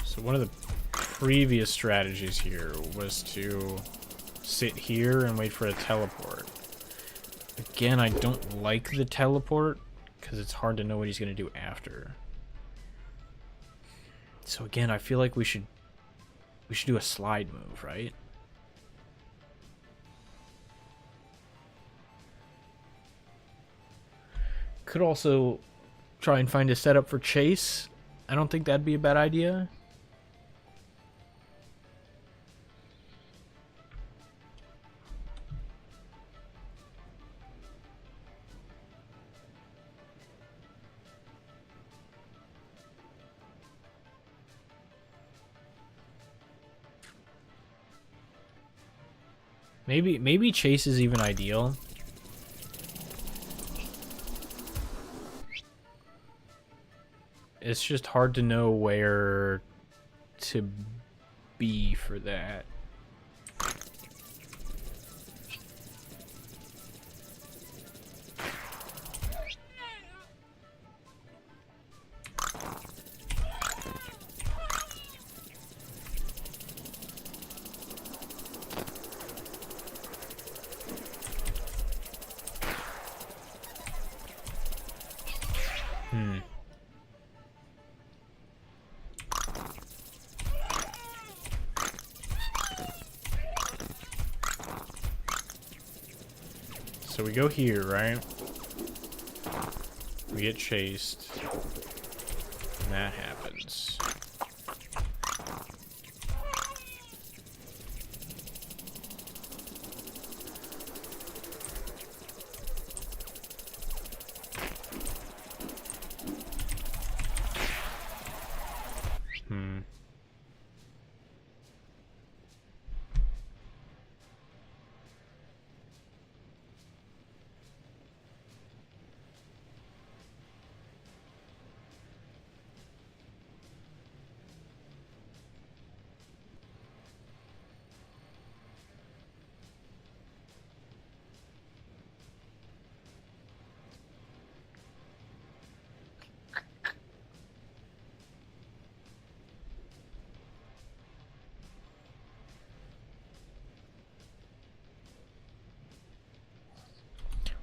So one of the previous strategies here was to sit here and wait for a teleport. Again, I don't like the teleport because it's hard to know what he's going to do after. So again, I feel like we should do a slide move, right? Could also try and find a setup for chase. I don't think that'd be a bad idea. Maybe chase is even ideal. It's just hard to know where to be for that. So we go here, right? We get chased. And that happens.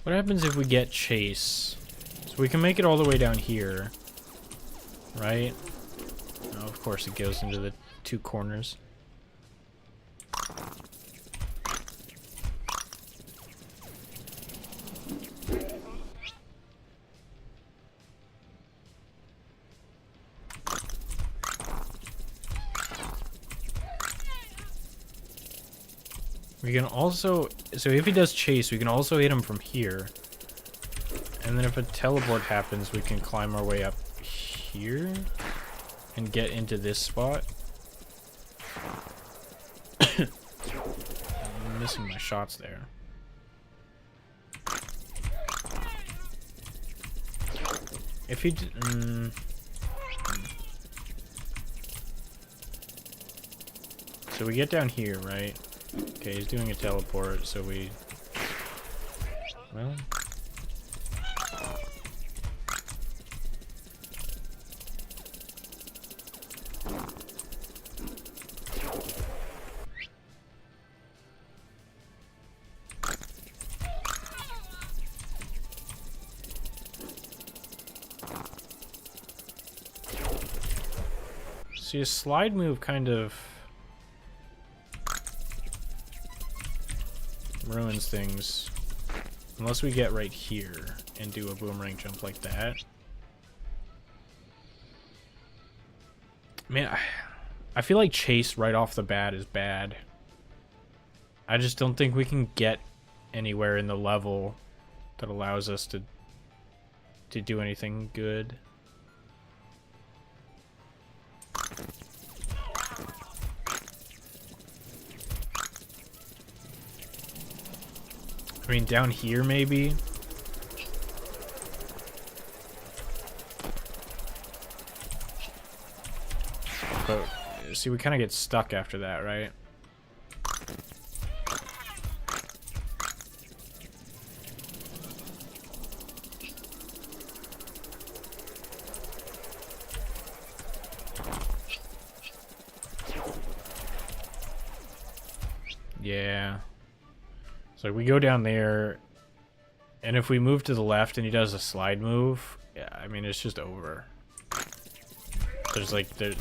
What happens if we get chase? So we can make it all the way down here, right? Oh, of course it goes into the two corners. We can also, so if he does chase, we can also hit him from here. And then if a teleport happens, we can climb our way up here and get into this spot. I'm missing my shots there. If he so we get down here, right? Okay, he's doing a teleport, so we... Well... See, a slide move kind of... ruins things unless we get right here and do a boomerang jump like that. Man, I feel like chase right off the bat is bad. I just don't think we can get anywhere in the level that allows us to do anything good. I mean, down here maybe. But see, we kind of get stuck after that, right? Yeah. So we go down there, and if we move to the left and he does a slide move, yeah, I mean, it's just over. There's like, there's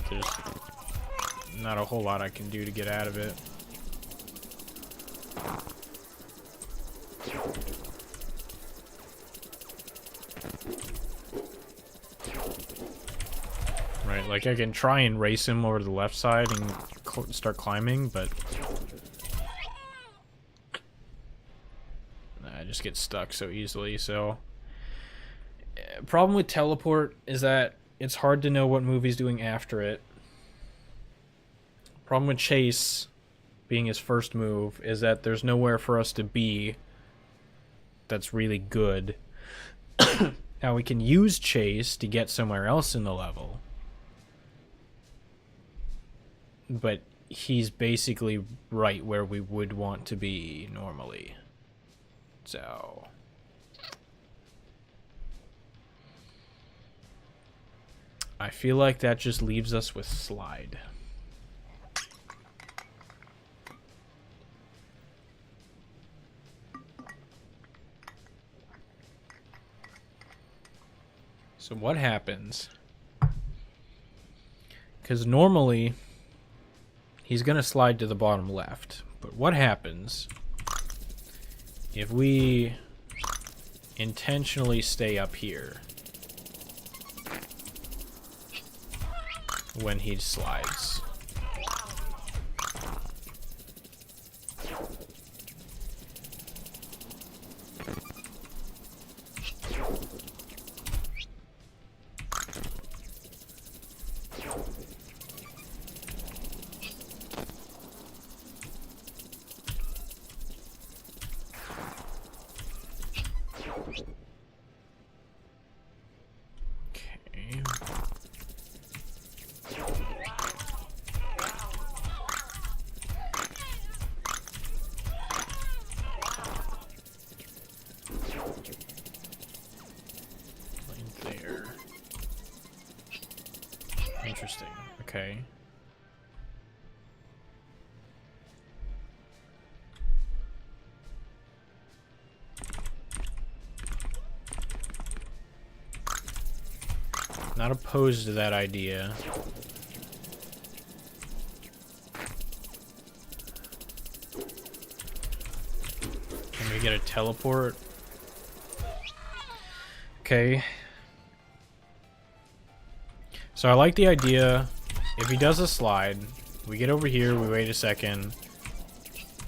not a whole lot I can do to get out of it. Right, like I can try and race him over to the left side and start climbing, but I just get stuck so easily. So problem with teleport is that it's hard to know what move he's doing after it. Problem with chase being his first move is that there's nowhere for us to be that's really good. Now we can use chase to get somewhere else in the level, but he's basically right where we would want to be normally. So I feel like that just leaves us with slide. So what happens? Because normally he's going to slide to the bottom left. But what happens if we intentionally stay up here when he slides? Interesting. Okay. Not opposed to that idea. Can we get a teleport? Okay. So I like the idea, if he does a slide, we get over here, we wait a second,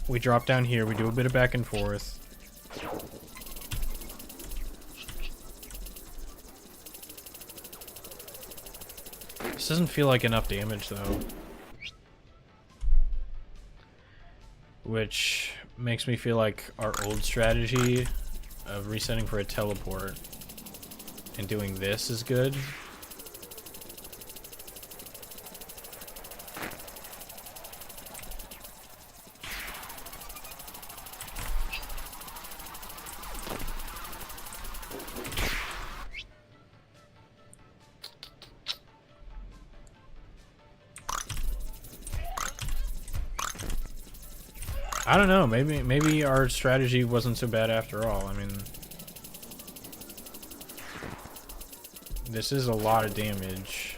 we drop down here, we do a bit of back and forth. This doesn't feel like enough damage though. Which makes me feel like our old strategy of resetting for a teleport and doing this is good. I don't know, maybe our strategy wasn't so bad after all. I mean, this is a lot of damage.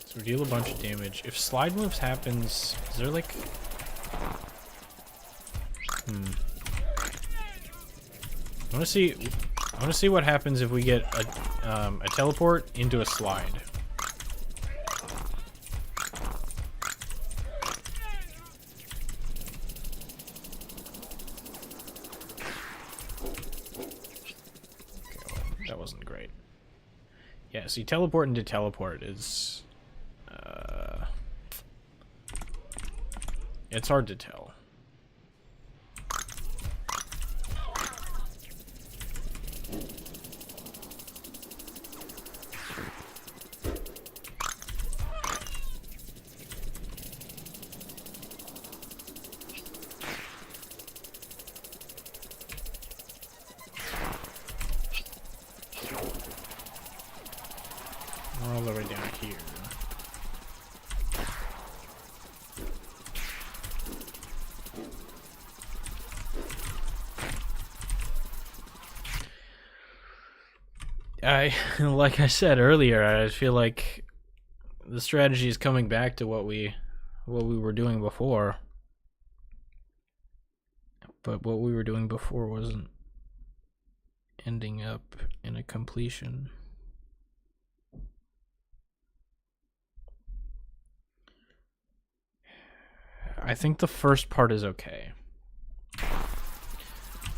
So we deal a bunch of damage. If slide moves happens, is there like... I I want to see what happens if we get a teleport into a slide. That wasn't great. Yeah, see, teleport into teleport is... it's hard to tell. We're all the way down here. Like I said earlier, I feel like the strategy is coming back to what we were doing before. But what we were doing before wasn't ending up in a completion. I think the first part is okay.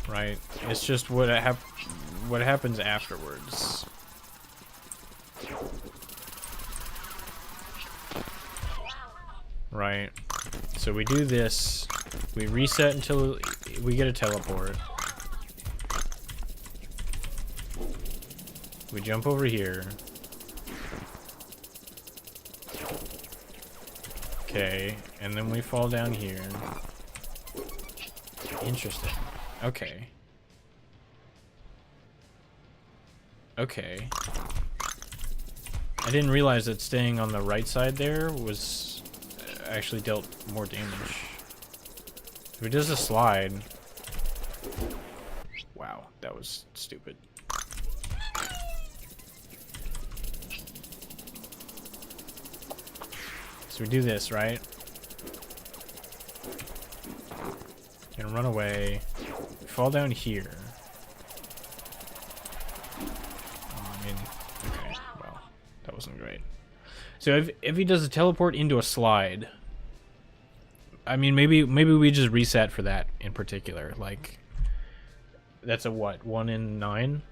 Right? It's just what happens afterwards. Right? So we do this, we reset until we get a teleport. We jump over here. Okay, and then we fall down here. Interesting. Okay. Okay. I didn't realize that staying on the right side there was actually dealt more damage. If he does a slide... Wow, that was stupid. So we do this, right? Gonna run away. Fall down here. I mean, okay, well, that wasn't great. So if he does a teleport into a slide, I mean, maybe we just reset for that in particular. Like, that's a what? 1 in 9?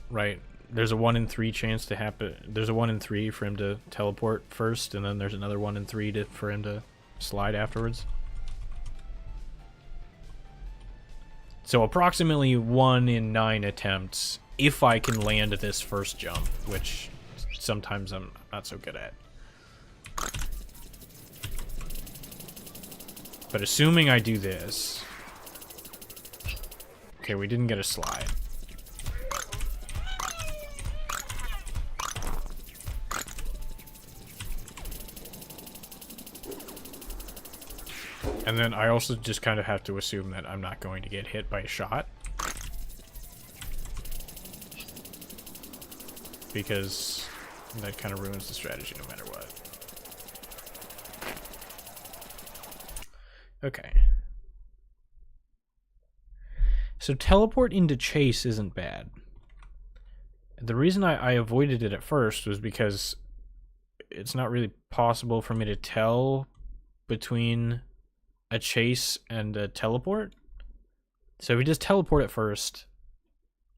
Right. There's a 1 in 3 chance to happen. There's a 1 in 3 for him to teleport first, and then there's another 1 in 3 for him to slide afterwards. So approximately 1 in 9 attempts if I can land this first jump, which sometimes I'm not so good at. But assuming I do this... Okay, we didn't get a slide. And then I also just kind of have to assume that I'm not going to get hit by a shot. Because that kind of ruins the strategy no matter what. Okay. So teleport into chase isn't bad. The reason I avoided it at first was because it's not really possible for me to tell between a chase and a teleport. So if we just teleport at first,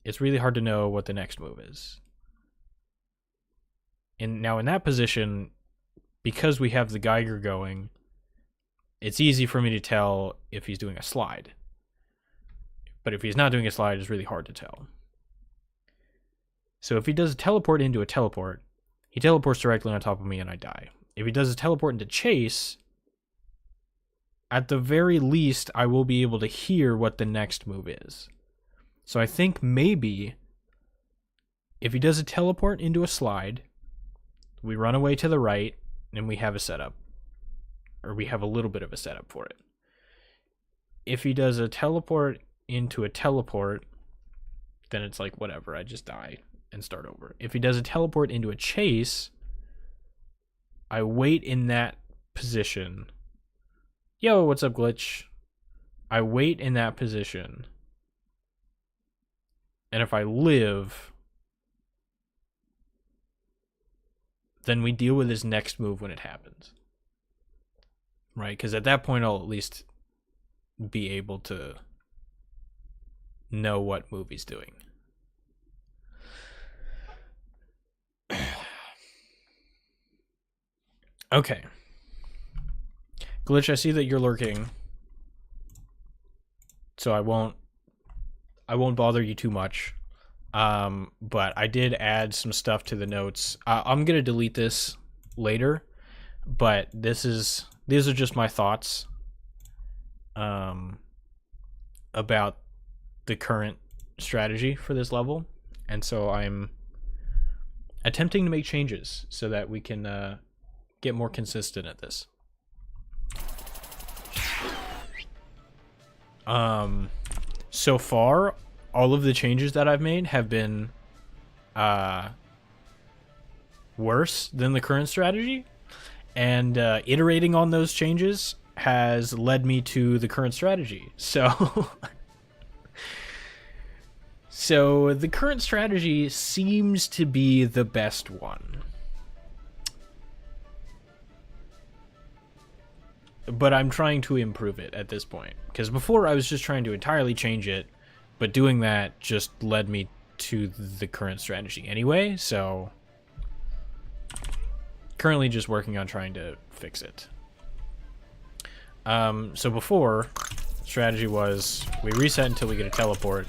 it's really hard to know what the next move is. And now in that position, because we have the Geiger going, it's easy for me to tell if he's doing a slide. But if he's not doing a slide, it's really hard to tell. So if he does a teleport into a teleport, he teleports directly on top of me and I die. If he does a teleport into chase, at the very least, I will be able to hear what the next move is. So I think maybe if he does a teleport into a slide, we run away to the right and we have a setup. Or we have a little bit of a setup for it. If he does a teleport into a teleport, then it's like, whatever, I just die and start over. If he does a teleport into a chase, I wait in that position. Yo, what's up, Glitch? I wait in that position And if I live, then we deal with his next move when it happens. Right? Because at that point, I'll at least be able to know what move he's doing. Okay. Glitch, I see that you're lurking. So I won't bother you too much. But I did add some stuff to the notes. I'm gonna delete this later, but these are just my thoughts about the current strategy for this level, and so I'm attempting to make changes so that we can get more consistent at this. So far, all of the changes that I've made have been worse than the current strategy, and iterating on those changes has led me to the current strategy. So so the current strategy seems to be the best one. But I'm trying to improve it at this point, because before I was just trying to entirely change it, but doing that just led me to the current strategy anyway, so currently just working on trying to fix it. So before, strategy was we reset until we get a teleport,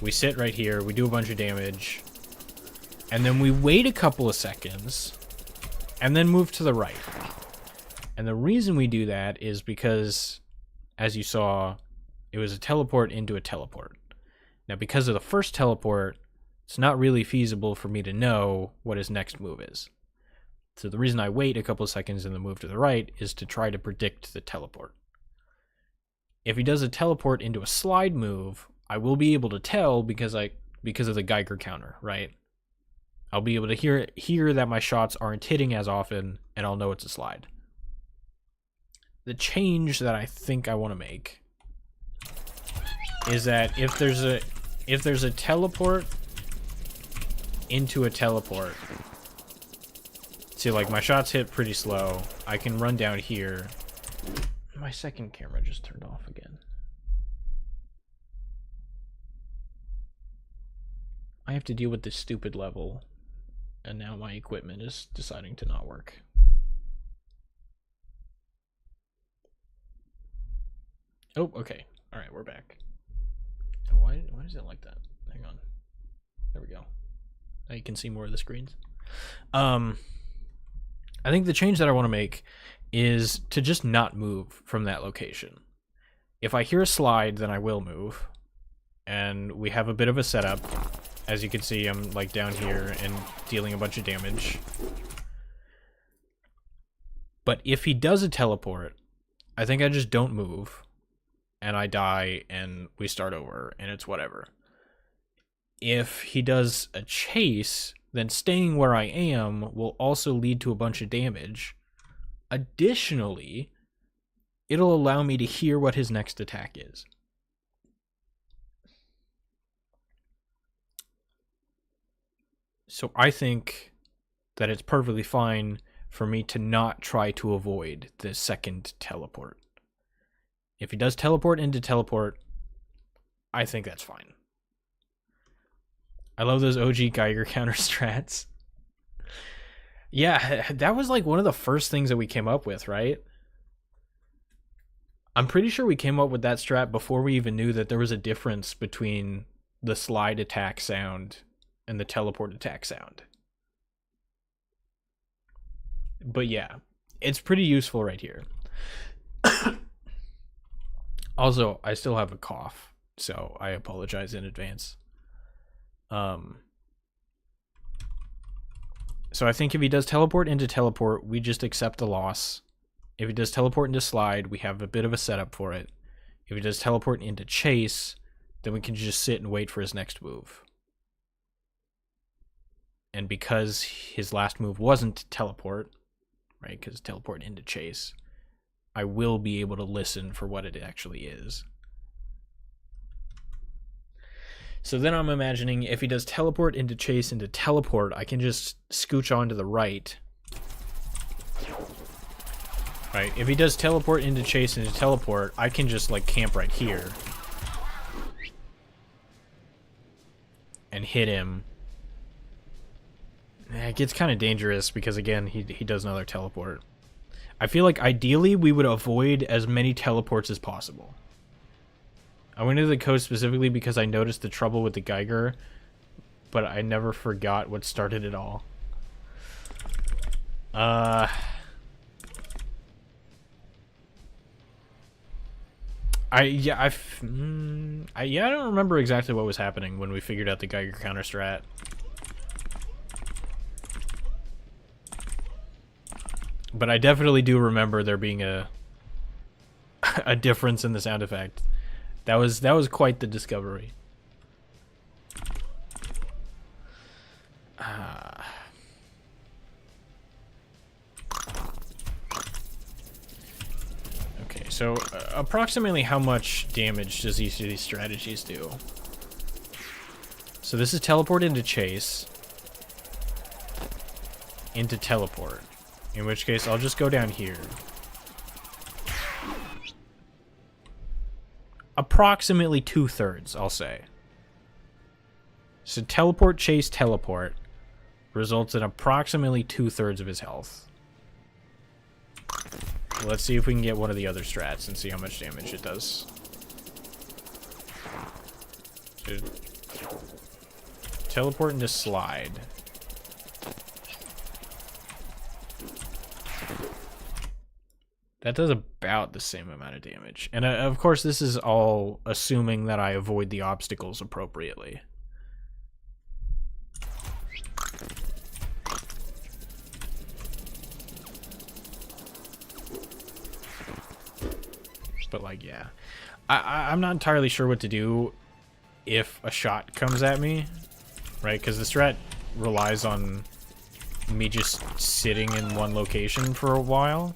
we sit right here, we do a bunch of damage, and then we wait a couple of seconds, and then move to the right. And the reason we do that is because, as you saw, it was a teleport into a teleport. Now, because of the first teleport, it's not really feasible for me to know what his next move is. So the reason I wait a couple of seconds and then move to the right is to try to predict the teleport. If he does a teleport into a slide move, I will be able to tell because of the Geiger counter, right? I'll be able to hear that my shots aren't hitting as often, and I'll know it's a slide. The change that I think I want to make is that if there's a teleport into a teleport, see, like, my shots hit pretty slow, I can run down here. My second camera just turned off again. I have to deal with this stupid level, and now my equipment is deciding to not work. Oh, okay. All right, we're back. Why is it like that? Hang on. There we go. Now you can see more of the screens. I think the change that I want to make is to just not move from that location. If I hear a slide, then I will move. And we have a bit of a setup. As you can see, I'm like down here and dealing a bunch of damage. But if he does a teleport, I think I just don't move. And I die, and we start over, and it's whatever. If he does a chase, then staying where I am will also lead to a bunch of damage. Additionally, it'll allow me to hear what his next attack is. So I think that it's perfectly fine for me to not try to avoid the second teleport. If he does teleport into teleport, I think that's fine. I love those OG Geiger counter strats. Yeah, that was like one of the first things that we came up with, right? I'm pretty sure we came up with that strat before we even knew that there was a difference between the slide attack sound and the teleport attack sound. But yeah, it's pretty useful right here. Also, I still have a cough, so I apologize in advance. So I think if he does teleport into teleport, we just accept the loss. If he does teleport into slide, we have a bit of a setup for it. If he does teleport into chase, then we can just sit and wait for his next move. And because his last move wasn't teleport, right, because teleport into chase, I will be able to listen for what it actually is. So then I'm imagining if he does teleport into chase into teleport, I can just scooch on to the right. Right, if he does teleport into chase into teleport, I can just like camp right here. And hit him. It gets kind of dangerous because again, he does another teleport. I feel like ideally we would avoid as many teleports as possible. I went into the code specifically because I noticed the trouble with the Geiger, but I never forgot what started it all. Yeah, I don't remember exactly what was happening when we figured out the Geiger counter strat. But I definitely do remember there being a difference in the sound effect. That was quite the discovery. Okay, so approximately how much damage does each of these strategies do? So this is teleport into chase, into teleport. In which case, I'll just go down here. Approximately 2/3, I'll say. So teleport, chase, teleport results in approximately 2/3 of his health. Let's see if we can get one of the other strats and see how much damage it does. So, teleport into slide. That does about the same amount of damage. And of course, this is all assuming that I avoid the obstacles appropriately. But like, yeah. I'm not entirely sure what to do if a shot comes at me, right? Because the strat relies on me just sitting in one location for a while.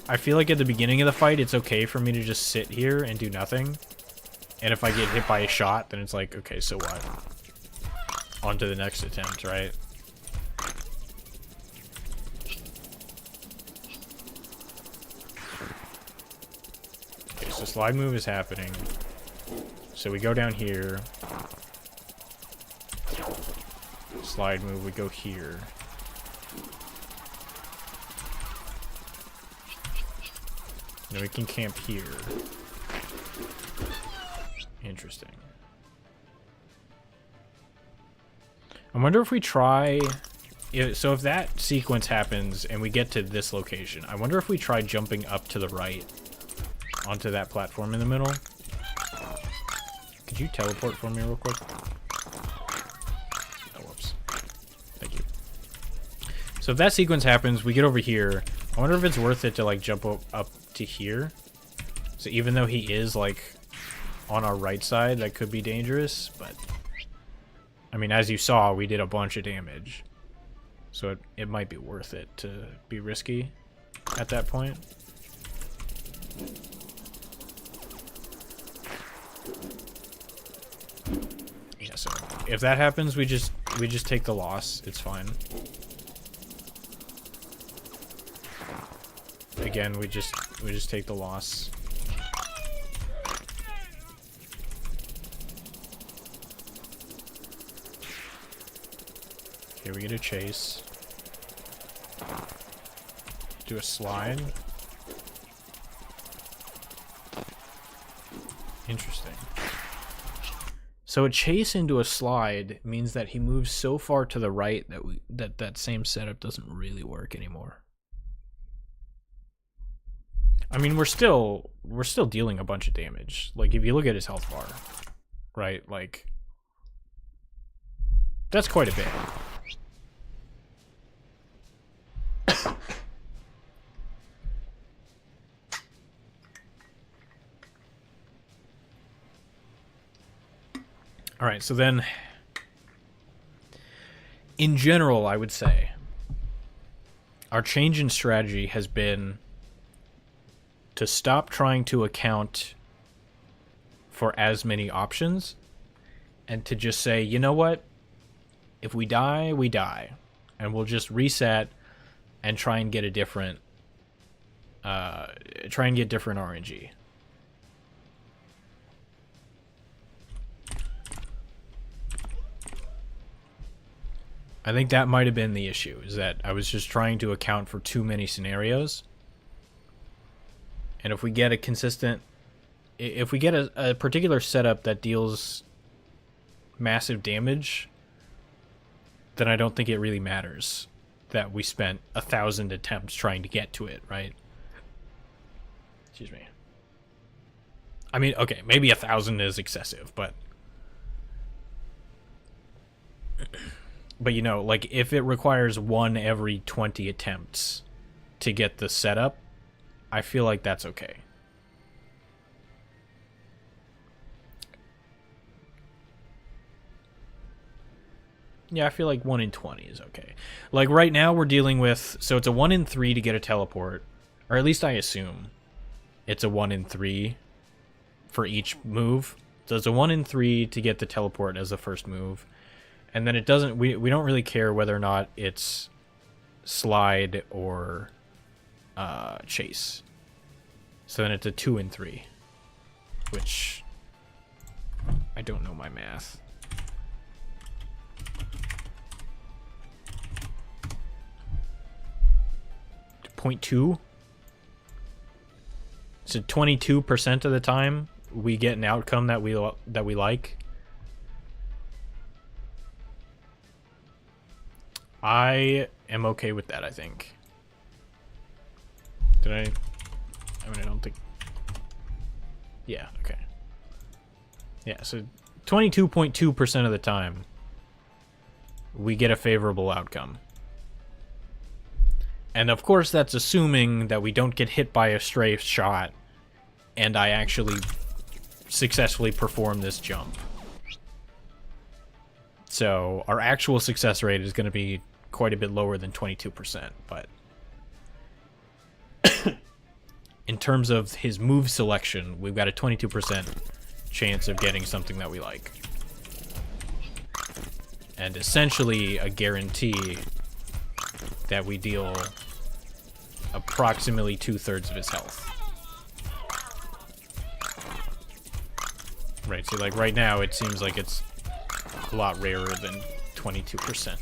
I feel like at the beginning of the fight, it's okay for me to just sit here and do nothing. And if I get hit by a shot, then it's like, okay, so what? On to the next attempt, right? Okay, so slide move is happening. So we go down here. Slide move, we go here. Now we can camp here. Interesting. I wonder if we try... So if that sequence happens and we get to this location, I wonder if we try jumping up to the right onto that platform in the middle. Could you teleport for me real quick? Oh, whoops. Thank you. So if that sequence happens, we get over here. I wonder if it's worth it to like jump up to here. So even though he is like on our right side, that could be dangerous, but I mean, as you saw, we did a bunch of damage. So it might be worth it to be risky at that point. Yeah, so if that happens, we just take the loss. It's fine. Again, we just take the loss. Okay, we get a chase. Do a slide. Interesting. So a chase into a slide means that he moves so far to the right that that same setup doesn't really work anymore. I mean, we're still dealing a bunch of damage. Like, if you look at his health bar, right? Like, that's quite a bit. All right, so then, in general, I would say our change in strategy has been to stop trying to account for as many options, and to just say, you know what, if we die, we die, and we'll just reset and try and get a different different RNG. I think that might have been the issue, is that I was just trying to account for too many scenarios. And if we get a consistent... If we get a particular setup that deals massive damage, then I don't think it really matters that we spent 1,000 attempts trying to get to it, right? Excuse me. I mean, okay, maybe 1,000 is excessive, but... But, you know, like, if it requires 1 every 20 attempts to get the setup, I feel like that's okay. Yeah, I feel like 1 in 20 is okay. Like, right now we're dealing with... So it's a 1 in 3 to get a teleport. Or at least I assume it's a 1 in 3 for each move. So it's a 1 in 3 to get the teleport as the first move. And then it doesn't... We don't really care whether or not it's slide or chase. So then it's a 2 in 3. Which... I don't know my math. 0.2. So 22% of the time we get an outcome that we like. I am okay with that, I think. Did I mean, I don't think... Yeah, okay. Yeah, so 22.2% of the time we get a favorable outcome. And of course that's assuming that we don't get hit by a stray shot and I actually successfully perform this jump. So our actual success rate is going to be quite a bit lower than 22%, but in terms of his move selection, we've got a 22% chance of getting something that we like. And essentially a guarantee that we deal approximately 2/3 of his health. Right, so like right now it seems like it's a lot rarer than 22%.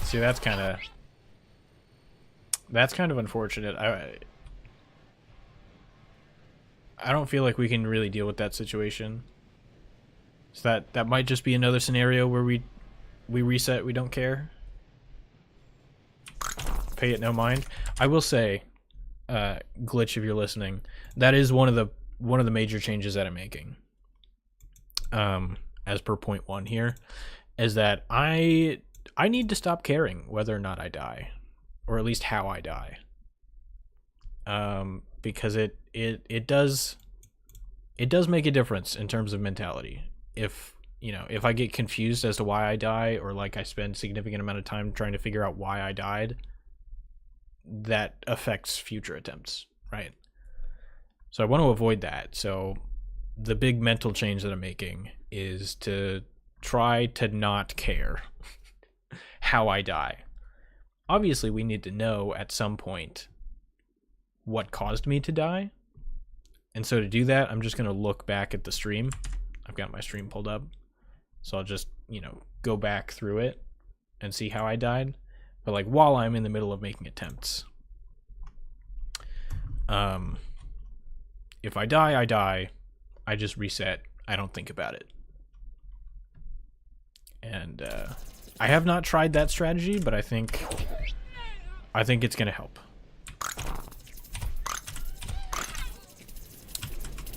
See, that's kind of unfortunate. I don't feel like we can really deal with that situation. So that might just be another scenario where we reset, we don't care. Pay it no mind. I will say, Glitch, if you're listening, that is one of the major changes that I'm making. As per point 1 here, is that I need to stop caring whether or not I die, or at least how I die. Because it does make a difference in terms of mentality. If I get confused as to why I die, or like I spend a significant amount of time trying to figure out why I died, that affects future attempts, right? So I want to avoid that. So the big mental change that I'm making is to try to not care how I die. Obviously, we need to know at some point what caused me to die. And so to do that, I'm just going to look back at the stream. I've got my stream pulled up. So I'll just, go back through it and see how I died. But like while I'm in the middle of making attempts. If I die, I die. I just reset. I don't think about it. And I have not tried that strategy, but I think it's going to help.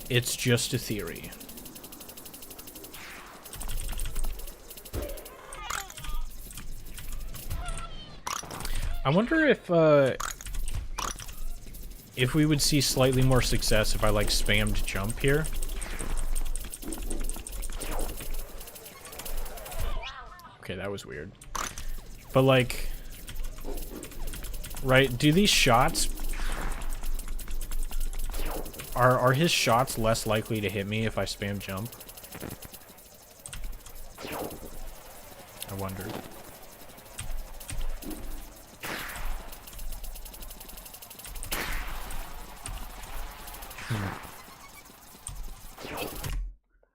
It's just a theory. I wonder if we would see slightly more success if I like spammed jump here. Okay, that was weird. But, like... Right, do these shots... Are his shots less likely to hit me if I spam jump? I wonder.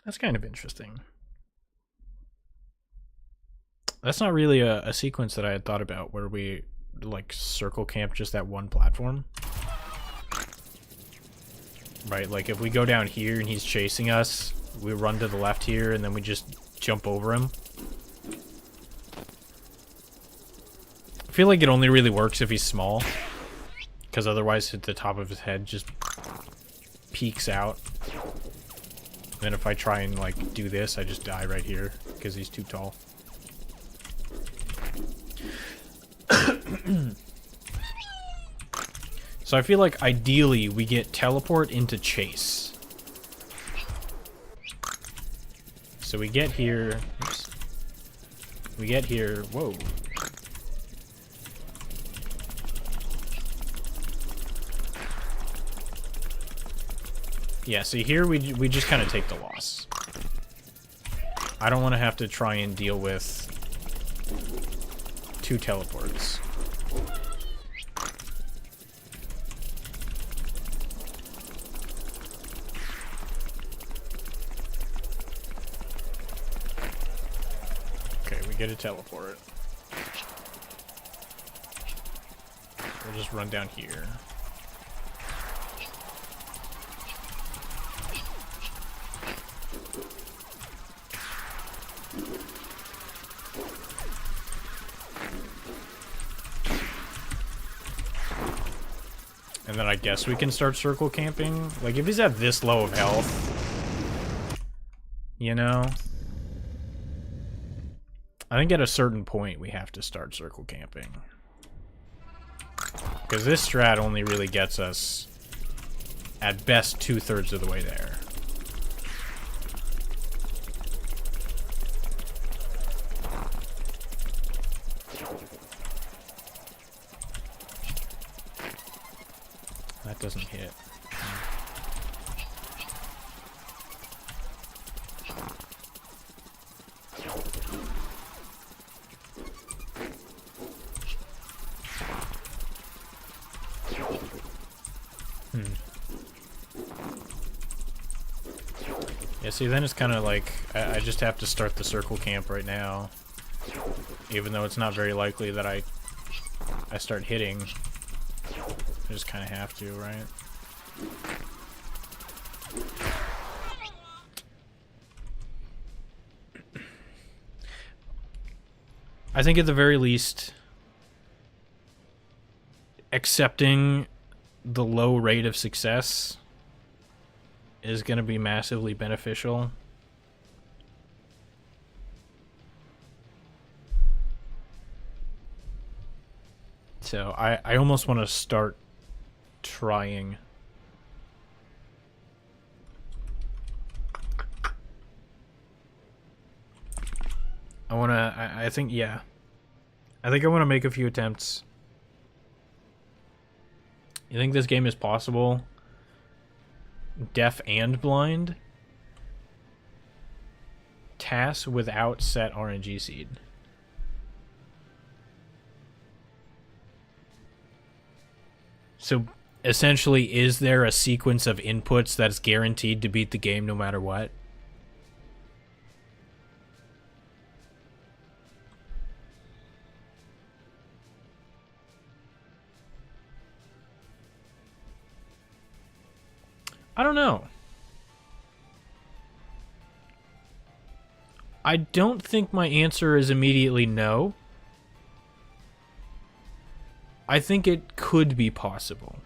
That's kind of interesting. That's not really a sequence that I had thought about where we, like, circle camp just that one platform. Right, like, if we go down here and he's chasing us, we run to the left here and then we just jump over him. I feel like it only really works if he's small. Because otherwise the top of his head just peeks out. Then if I try and, like, do this, I just die right here because he's too tall. So I feel like ideally we get teleport into chase. So we get here. Oops. We get here. Whoa. Yeah, see here we just kind of take the loss. I don't want to have to try and deal with 2 teleports. Okay, we get a teleport. We'll just run down here. And then I guess we can start circle camping. Like, if he's at this low of health, you know? I think at a certain point we have to start circle camping. Because this strat only really gets us, at best, 2/3 of the way there. That doesn't hit. Yeah, see, then it's kind of like, I just have to start the circle camp right now. Even though it's not very likely that I start hitting. I just kind of have to, right? I think at the very least, accepting the low rate of success is going to be massively beneficial. So I almost want to start trying. I think, yeah. I think I want to make a few attempts. You think this game is possible? Deaf and blind? TAS without set RNG seed. So essentially, is there a sequence of inputs that's guaranteed to beat the game no matter what? I don't know. I don't think my answer is immediately no. I think it could be possible.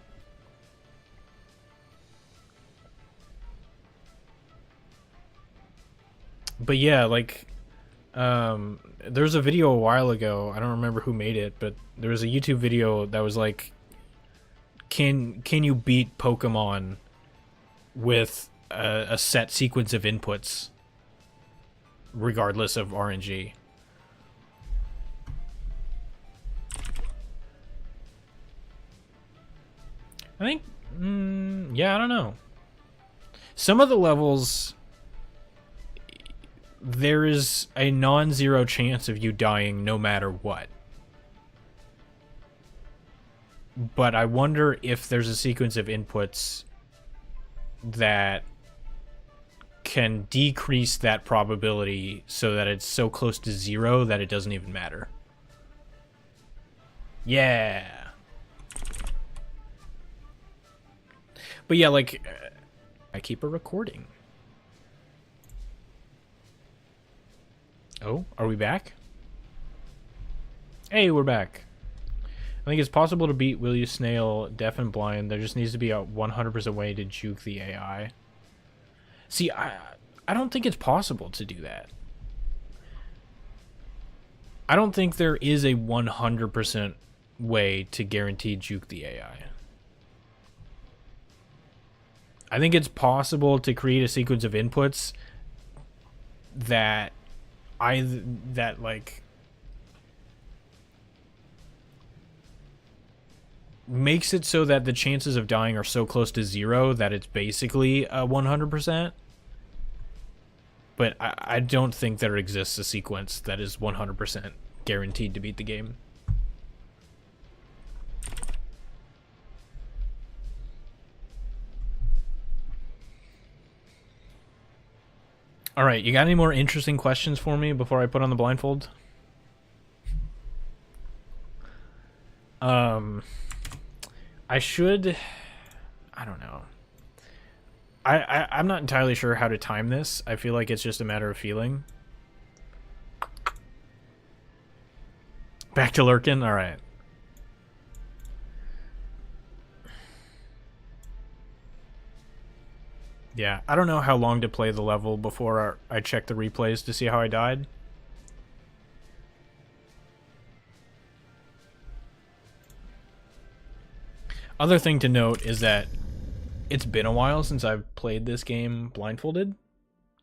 But yeah, like, there's a video a while ago, I don't remember who made it, but there was a YouTube video that was like, can you beat Pokemon with a set sequence of inputs, regardless of RNG? I think, yeah, I don't know. Some of the levels, there is a non-zero chance of you dying no matter what. But I wonder if there's a sequence of inputs that can decrease that probability so that it's so close to zero that it doesn't even matter. Yeah. But yeah, like, I keep a recording. Oh, are we back? Hey, we're back. I think it's possible to beat Will You Snail deaf and blind. There just needs to be a 100% way to juke the AI. See, I don't think it's possible to do that. I don't think there is a 100% way to guarantee juke the AI. I think it's possible to create a sequence of inputs that like makes it so that the chances of dying are so close to zero that it's basically 100%. But I don't think there exists a sequence that is 100% guaranteed to beat the game. All right, you got any more interesting questions for me before I put on the blindfold? I should... I don't know. I'm not entirely sure how to time this. I feel like it's just a matter of feeling. Back to lurking? Alright. Yeah, I don't know how long to play the level before I check the replays to see how I died. Other thing to note is that it's been a while since I've played this game blindfolded.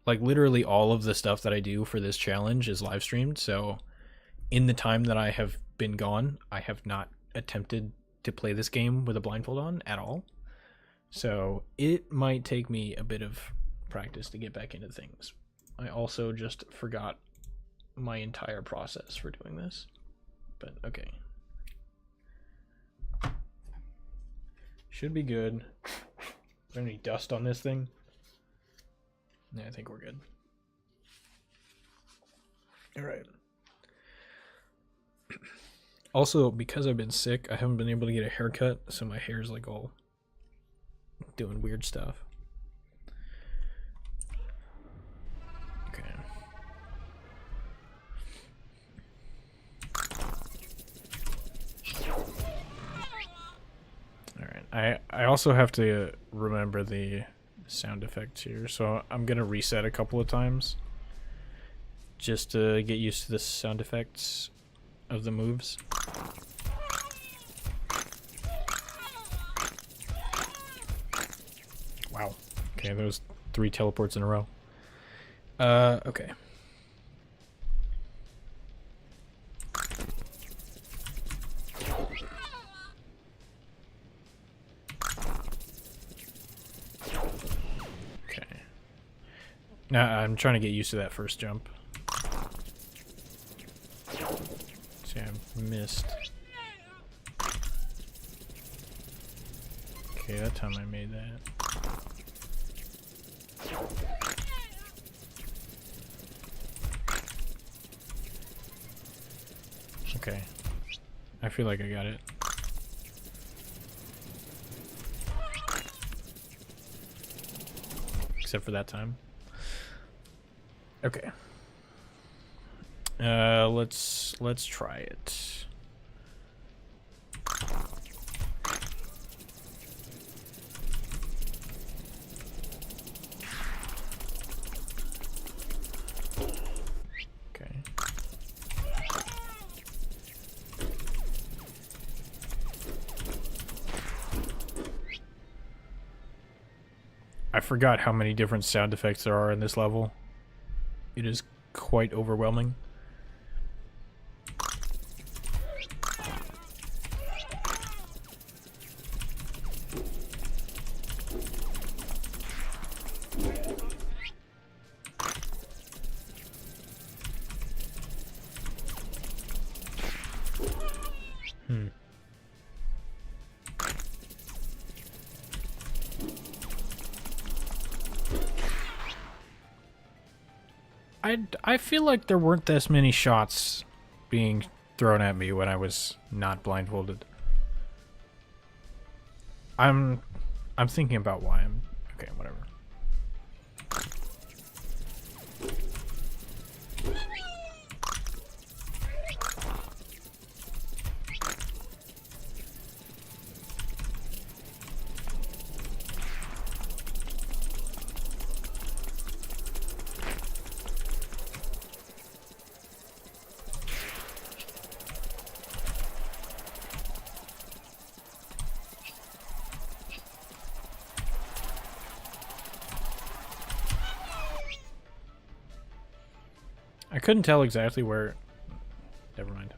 Like, literally all of the stuff that I do for this challenge is live streamed, so in the time that I have been gone, I have not attempted to play this game with a blindfold on at all. So it might take me a bit of practice to get back into things. I also just forgot my entire process for doing this, but okay. Should be good. Is there any dust on this thing? Yeah, I think we're good. All right. Also, because I've been sick, I haven't been able to get a haircut, so my hair's like all doing weird stuff. Okay. Alright, I also have to remember the sound effects here, so I'm gonna reset a couple of times just to get used to the sound effects of the moves. Wow. Okay, those 3 teleports in a row. Okay. Okay. Now I'm trying to get used to that first jump. See, I missed. Okay, that time I made that. Okay. I feel like I got it. Except for that time. Okay. Let's try it. Okay. I forgot how many different sound effects there are in this level. It is quite overwhelming. I feel like there weren't this many shots being thrown at me when I was not blindfolded. I'm thinking about why I'm okay, whatever. I couldn't tell exactly where. Never mind.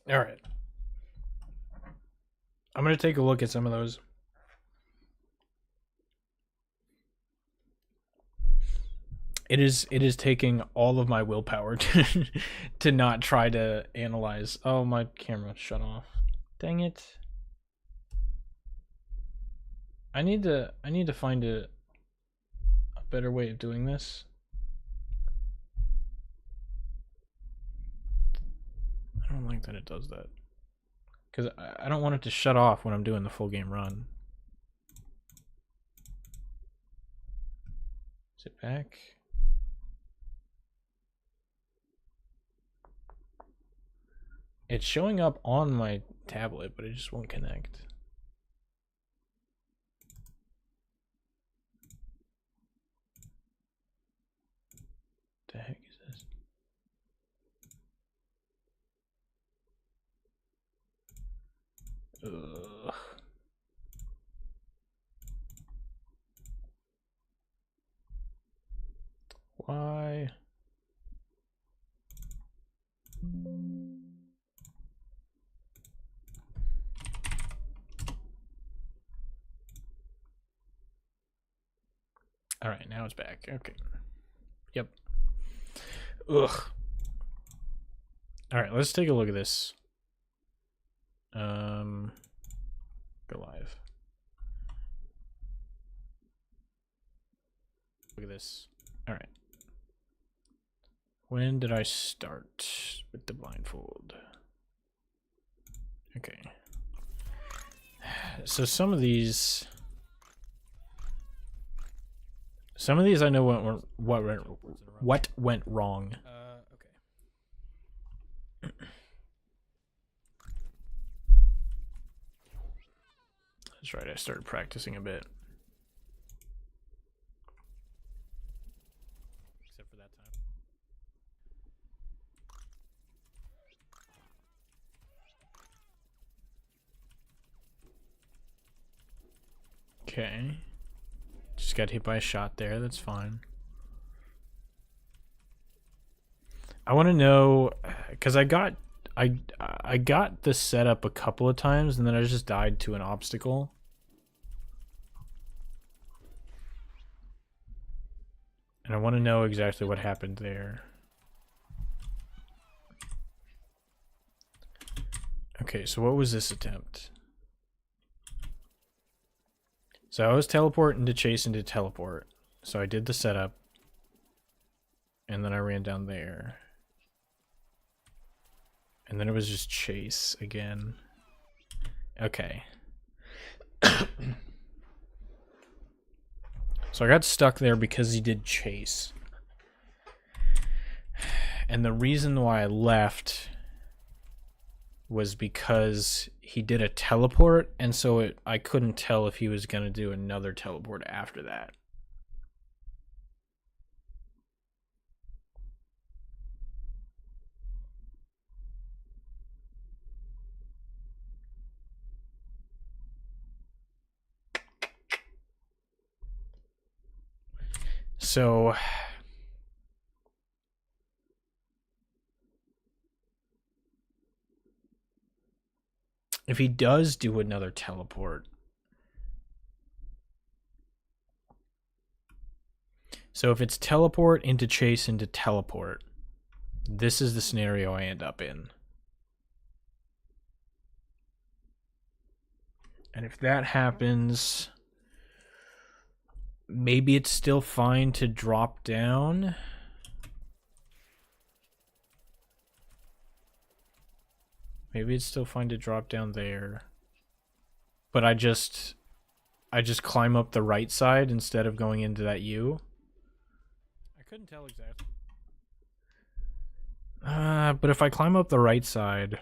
All right. I'm going to take a look at some of those. It is taking all of my willpower to not try to analyze. Oh, my camera shut off. Dang it. I need to find a better way of doing this. I don't like that it does that. Because I don't want it to shut off when I'm doing the full game run. Is it back? It's showing up on my tablet, but it just won't connect. What the heck is this? Ugh. Why? All right, now it's back. Okay. Yep. Ugh. All right, let's take a look at this. Go live. Look at this. All right. When did I start with the blindfold? Okay. So some of these I know what went wrong. Okay. That's right, I started practicing a bit. Except for that time. Okay. Just got hit by a shot there, that's fine. I want to know, because I got this set up a couple of times and then I just died to an obstacle. And I want to know exactly what happened there. Okay, so what was this attempt? So I was teleport into chase into teleport. So I did the setup. And then I ran down there. And then it was just chase again. Okay. So I got stuck there because he did chase. And the reason why I left was because he did a teleport, and so I couldn't tell if he was going to do another teleport after that. So if he does do another teleport, so if it's teleport into chase into teleport, this is the scenario I end up in. And if that happens, maybe it's still fine to drop down. Maybe it's still fine to drop down there. But I just climb up the right side instead of going into that U. I couldn't tell exactly. But if I climb up the right side,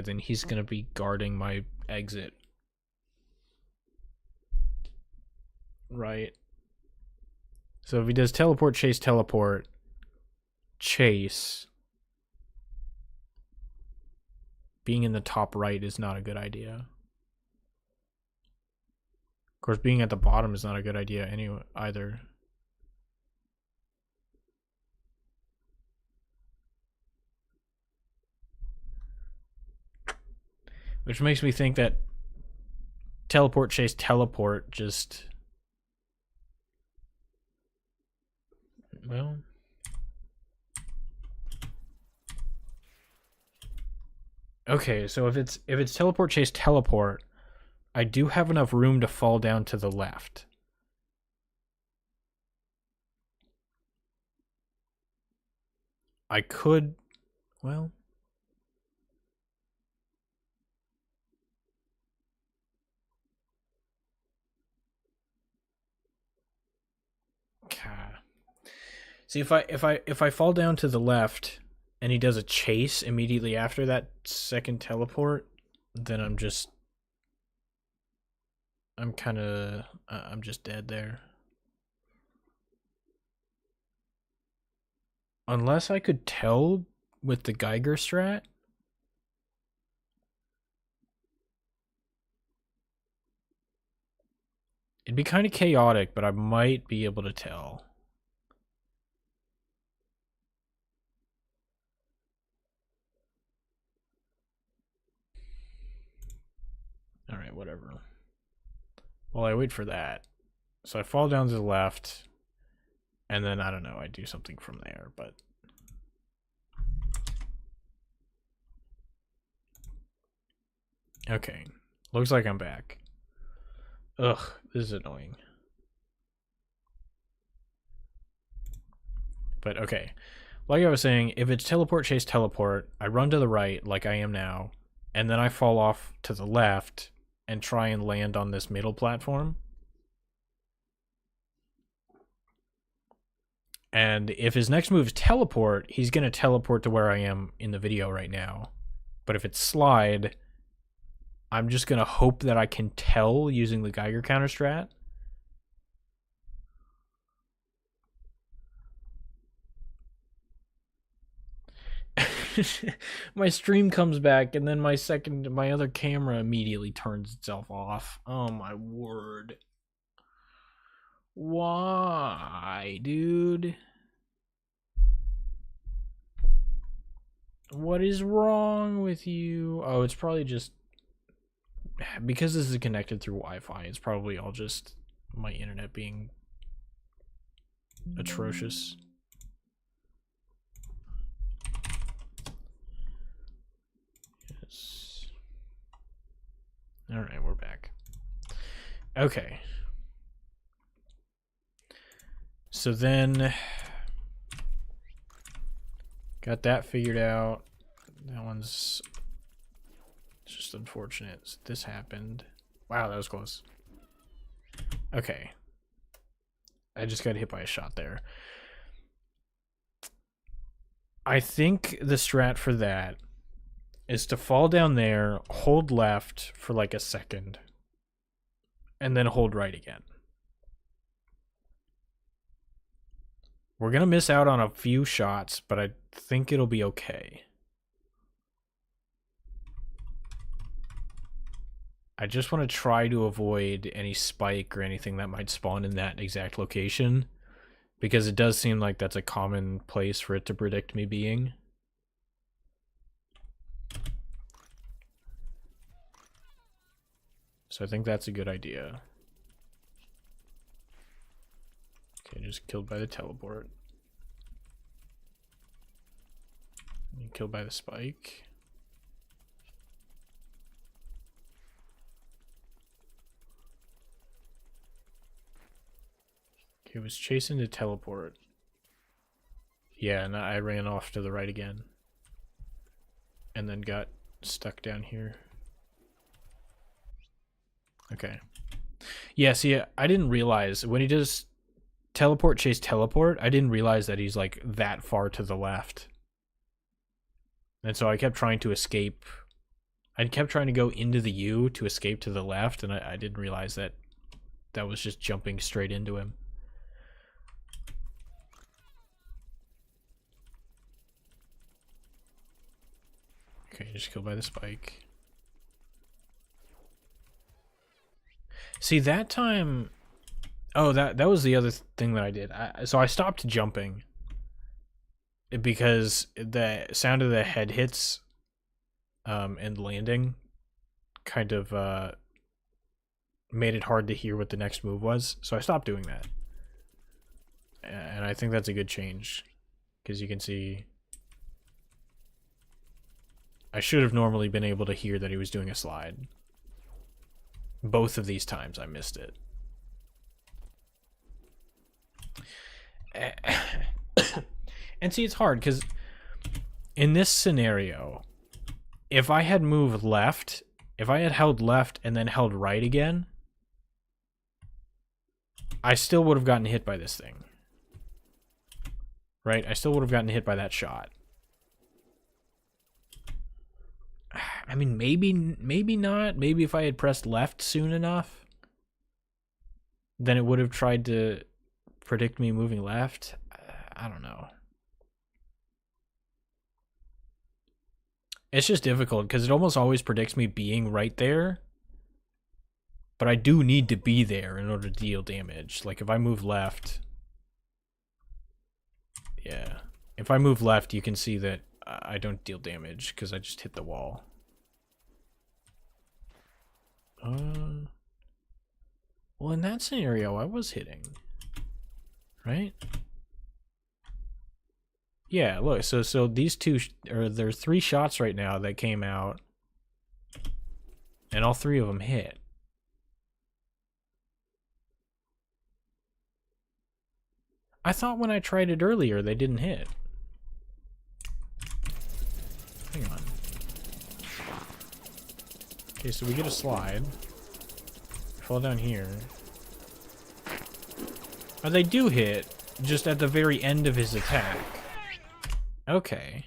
then he's going to be guarding my exit. Right. So if he does teleport, chase, chase, being in the top right is not a good idea. Of course, being at the bottom is not a good idea anyway either. Which makes me think that teleport, chase, teleport just... Well... Okay, so if it's teleport, chase, teleport, I do have enough room to fall down to the left. I could... Well... See, if I fall down to the left and he does a chase immediately after that second teleport, then I'm just dead there. Unless I could tell with the Geiger strat. It'd be kind of chaotic, but I might be able to tell. Alright, whatever. Well, I wait for that. So I fall down to the left, and then, I don't know, I do something from there, but... Okay. Looks like I'm back. Ugh, this is annoying. But, okay. Like I was saying, if it's teleport, chase, teleport, I run to the right, like I am now, and then I fall off to the left and try and land on this middle platform. And if his next move is teleport, he's going to teleport to where I am in the video right now. But if it's slide, I'm just going to hope that I can tell using the Geiger counter strat. My stream comes back and then my other camera immediately turns itself off. Oh my word. Why, dude? What is wrong with you? Oh, it's probably just because this is connected through Wi-Fi. It's probably all just my internet being atrocious. Yes. All right, we're back. Okay. So then got that figured out. That one's just unfortunate. This happened. Wow, that was close. Okay. I just got hit by a shot there. I think the strat for that is to fall down there, hold left for like a second, and then hold right again. We're going to miss out on a few shots, but I think it'll be okay. I just want to try to avoid any spike or anything that might spawn in that exact location, because it does seem like that's a common place for it to predict me being. So I think that's a good idea. Okay, just killed by the teleport. And killed by the spike. Okay, was chasing the teleport. Yeah, and I ran off to the right again. And then got stuck down here. Okay. Yeah, see, I didn't realize when he does teleport, chase, teleport, I didn't realize that he's like that far to the left. And so I kept trying to escape. I kept trying to go into the U to escape to the left, and I didn't realize that that was just jumping straight into him. Okay, just killed by the spike. See, that time... Oh, that was the other thing that I did. So I stopped jumping because the sound of the head hits and landing kind of made it hard to hear what the next move was. So I stopped doing that. And I think that's a good change, because you can see... I should have normally been able to hear that he was doing a slide. Both of these times I missed it. And see, it's hard because in this scenario, if I had moved left, if I had held left and then held right again, I still would have gotten hit by this thing. right? I still would have gotten hit by that shot. I mean, maybe not. Maybe if I had pressed left soon enough, then it would have tried to predict me moving left. I don't know. It's just difficult because it almost always predicts me being right there. But I do need to be there in order to deal damage. Like if I move left... Yeah. If I move left, you can see that I don't deal damage because I just hit the wall. Well, in that scenario, I was hitting. Right? Yeah, look, so these two, or there's 3 shots right now that came out, and all 3 of them hit. I thought when I tried it earlier, they didn't hit. Hang on. Okay, so we get a slide. Fall down here. Oh, they do hit, just at the very end of his attack. Okay.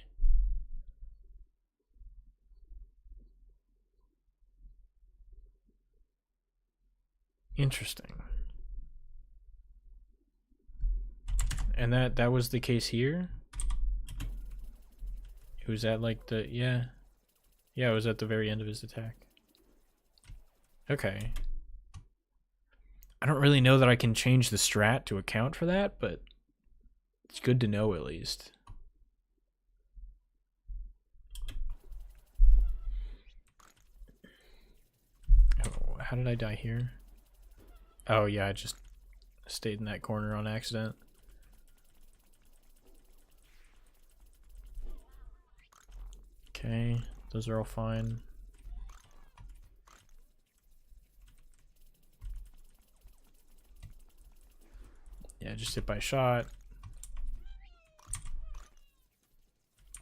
Interesting. And that was the case here? It was at like the... Yeah. Yeah, it was at the very end of his attack. Okay. I don't really know that I can change the strat to account for that, but it's good to know at least. Oh, how did I die here? Oh yeah, I just stayed in that corner on accident. Okay, those are all fine. Yeah, just hit by a shot.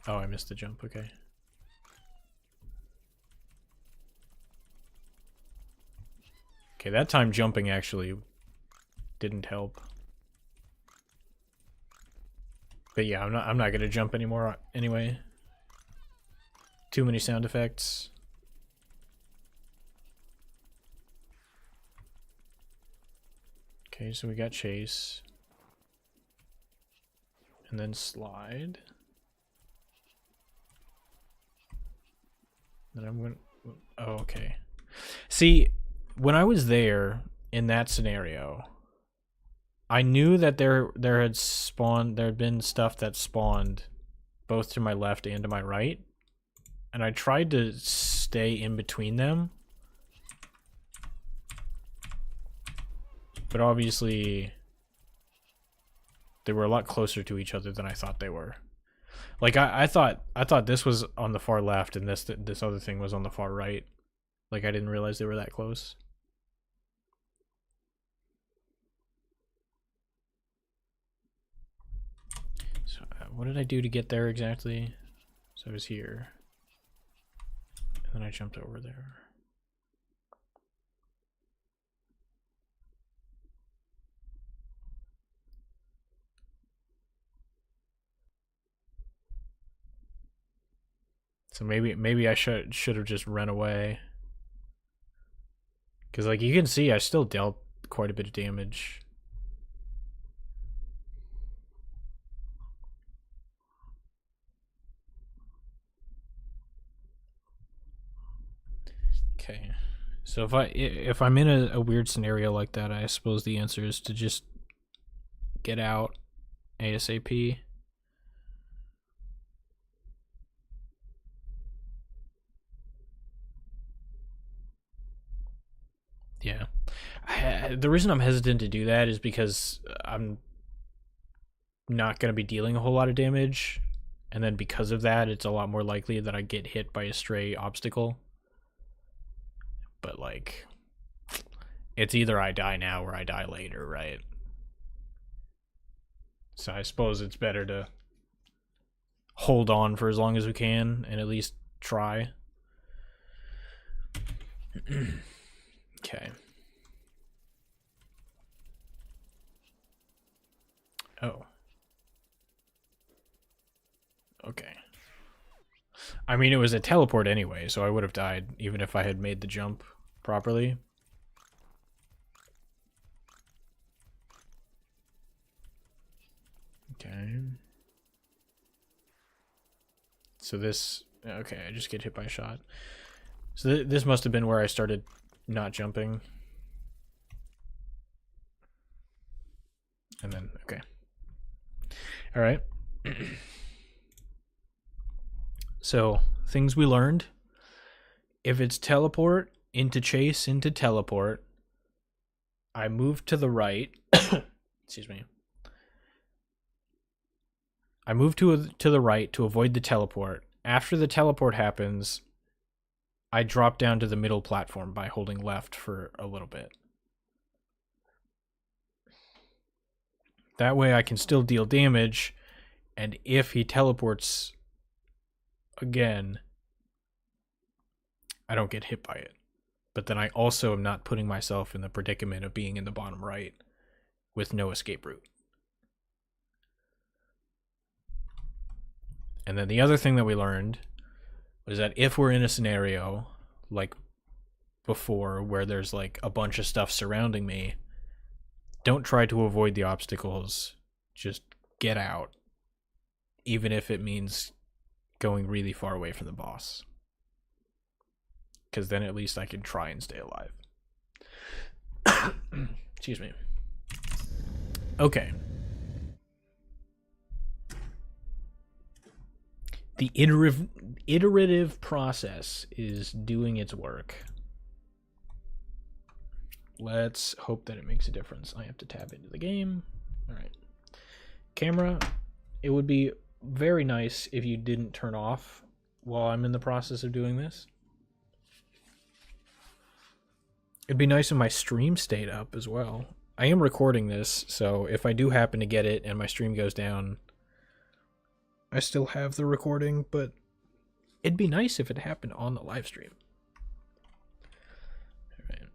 Oh, I missed the jump, okay. Okay, that time jumping actually didn't help. But yeah, I'm not gonna jump anymore anyway. Too many sound effects. Okay, so we got chase. And then slide. Then I'm gonna... Oh, okay. See, when I was there in that scenario, I knew that there had been stuff that spawned both to my left and to my right, and I tried to stay in between them, but obviously they were a lot closer to each other than I thought they were. Like I thought this was on the far left and this other thing was on the far right. Like I didn't realize they were that close. So what did I do to get there exactly? So I was here. And then I jumped over there. So maybe I should have just run away. Cause like you can see I still dealt quite a bit of damage. Okay. So if I'm in a weird scenario like that, I suppose the answer is to just get out ASAP. Yeah. The reason I'm hesitant to do that is because I'm not going to be dealing a whole lot of damage. And then because of that, it's a lot more likely that I get hit by a stray obstacle. But, like, it's either I die now or I die later, right? So I suppose it's better to hold on for as long as we can and at least try. Okay. Oh. Okay. I mean, it was a teleport anyway, so I would have died even if I had made the jump properly. Okay. So this... Okay, I just get hit by a shot. So this must have been where I started not jumping. And then, okay. Alright. So, things we learned. If it's teleport, into chase, into teleport, I move to the right. Excuse me. I move to the right to avoid the teleport. After the teleport happens, I drop down to the middle platform by holding left for a little bit. That way I can still deal damage, and if he teleports again, I don't get hit by it. But then I also am not putting myself in the predicament of being in the bottom right with no escape route. And then the other thing that we learned was that if we're in a scenario like before where there's like a bunch of stuff surrounding me, don't try to avoid the obstacles. Just get out. Even if it means going really far away from the boss. Because then at least I can try and stay alive. Excuse me. Okay. The iterative process is doing its work. Let's hope that it makes a difference. I have to tab into the game. All right. Camera, it would be very nice if you didn't turn off while I'm in the process of doing this. It'd be nice if my stream stayed up as well. I am recording this, so if I do happen to get it and my stream goes down, I still have the recording, but it'd be nice if it happened on the live stream. All right.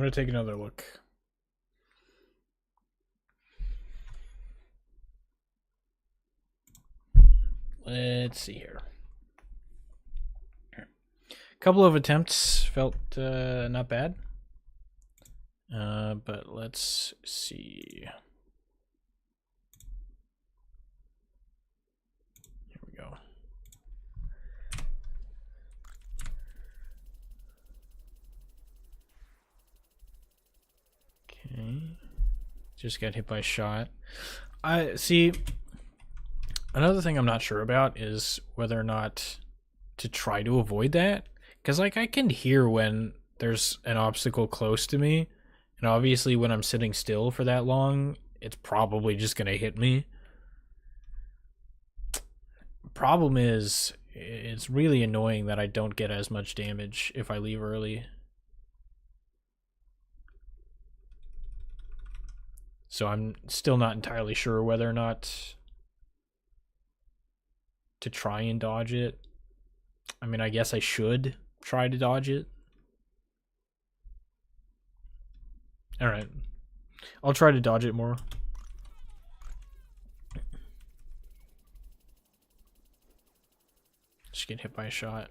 gonna take another look. Let's see here. A couple of attempts felt not bad. But let's see. Here we go. Okay. Just got hit by a shot. I see. Another thing I'm not sure about is whether or not to try to avoid that. Because, like, I can hear when there's an obstacle close to me. And obviously when I'm sitting still for that long, it's probably just going to hit me. Problem is, it's really annoying that I don't get as much damage if I leave early. So I'm still not entirely sure whether or not to try and dodge it. I mean, I guess I should try to dodge it. Alright. I'll try to dodge it more. Just get hit by a shot.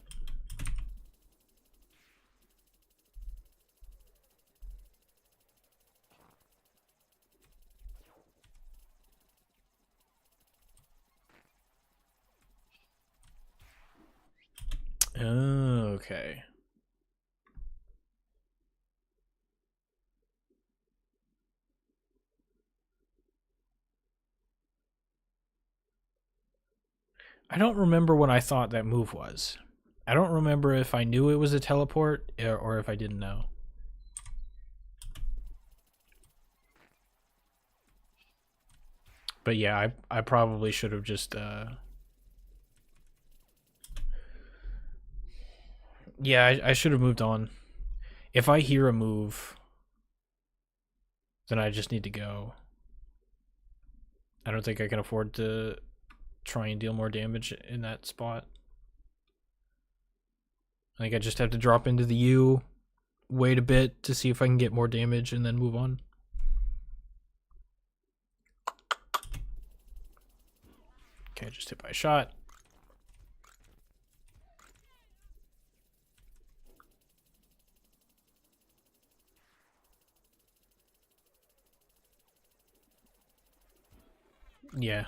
Okay. I don't remember what I thought that move was. I don't remember if I knew it was a teleport or if I didn't know. But yeah, I probably should have just yeah, I should have moved on. If I hear a move, then I just need to go. I don't think I can afford to try and deal more damage in that spot. I think I just have to drop into the U, wait a bit to see if I can get more damage, and then move on. Okay, just hit by a shot. Yeah.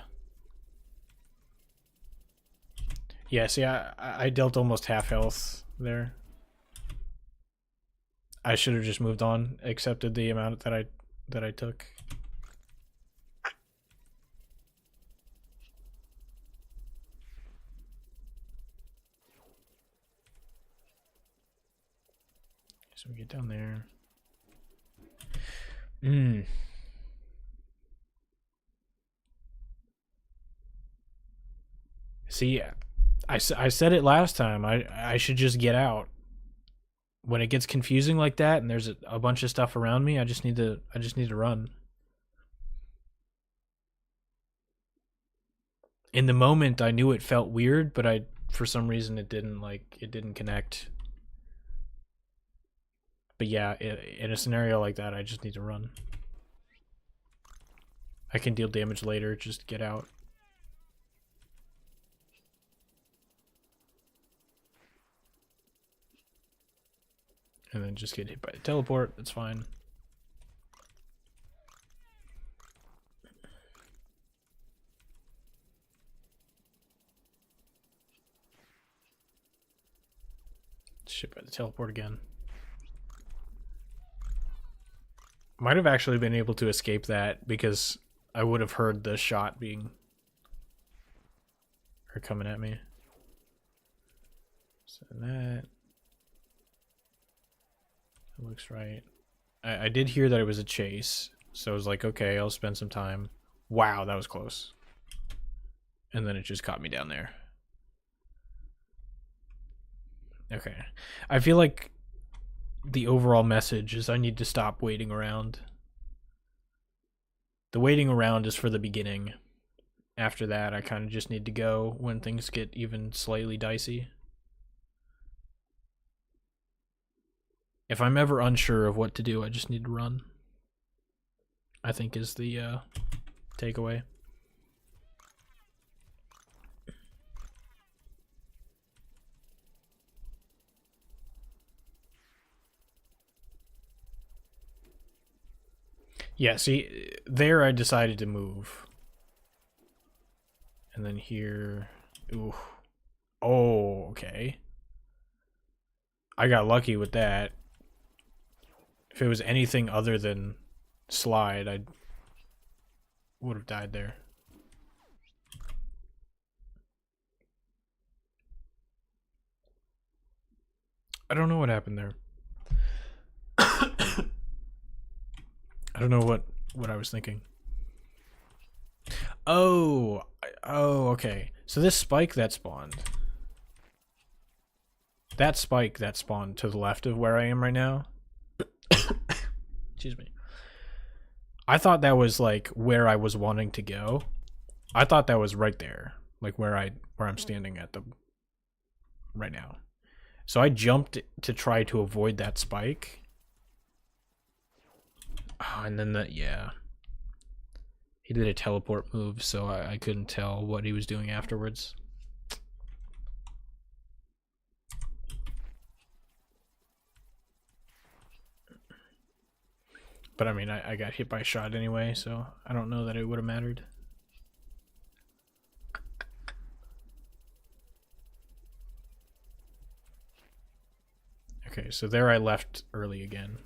Yeah, see, I dealt almost half health there. I should have just moved on, accepted the amount that I took. So we get down there. See, I said it last time. I should just get out. When it gets confusing like that and there's a bunch of stuff around me, I just need to run. In the moment, I knew it felt weird, but for some reason it didn't connect. But yeah, in a scenario like that, I just need to run. I can deal damage later, just get out. And then just get hit by the teleport, that's fine. Shit by the teleport again. Might have actually been able to escape that because I would have heard the shot being or coming at me. So that looks right. I did hear that it was a chase, so I was like, okay, I'll spend some time. Wow, that was close. And then it just caught me down there. Okay. I feel like the overall message is I need to stop waiting around. The waiting around is for the beginning. After that, I kind of just need to go when things get even slightly dicey. If I'm ever unsure of what to do, I just need to run. I think is the takeaway. Yeah, see, there I decided to move. And then here... Ooh. Oh, okay. I got lucky with that. If it was anything other than slide, I would have died there. I don't know what happened there. I don't know what I was thinking. Oh, okay. So this spike that spawned. That spike that spawned to the left of where I am right now. Excuse me. I thought that was like where I was wanting to go. I thought that was right there, like where I'm standing at the right now. So I jumped to try to avoid that spike. Oh, and then yeah. He did a teleport move, so I couldn't tell what he was doing afterwards. But I mean, I got hit by a shot anyway, so I don't know that it would have mattered. Okay, so there I left early again.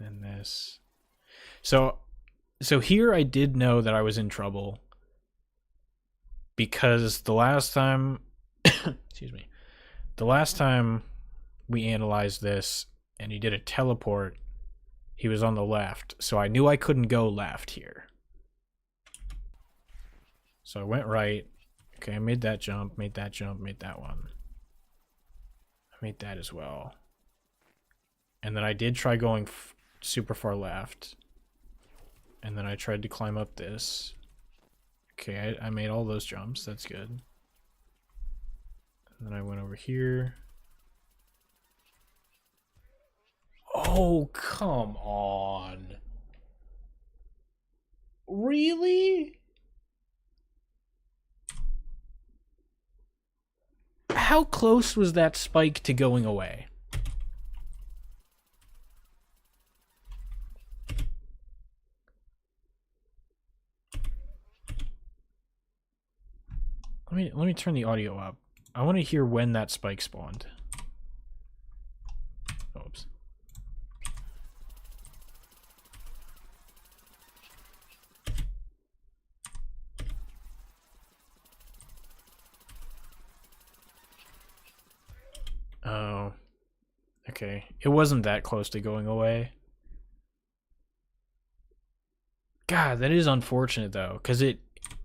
And this. So here I did know that I was in trouble. Because the last time... excuse me. The last time we analyzed this and he did a teleport, he was on the left. So I knew I couldn't go left here. So I went right. Okay, I made that jump, made that jump, made that one. I made that as well. And then I did try going super far left. And then I tried to climb up this. Okay, I made all those jumps. That's good. And then I went over here. Oh, come on. Really? How close was that spike to going away? Let me turn the audio up. I want to hear when that spike spawned. Oops. Oh. Okay. It wasn't that close to going away. God, that is unfortunate though, because it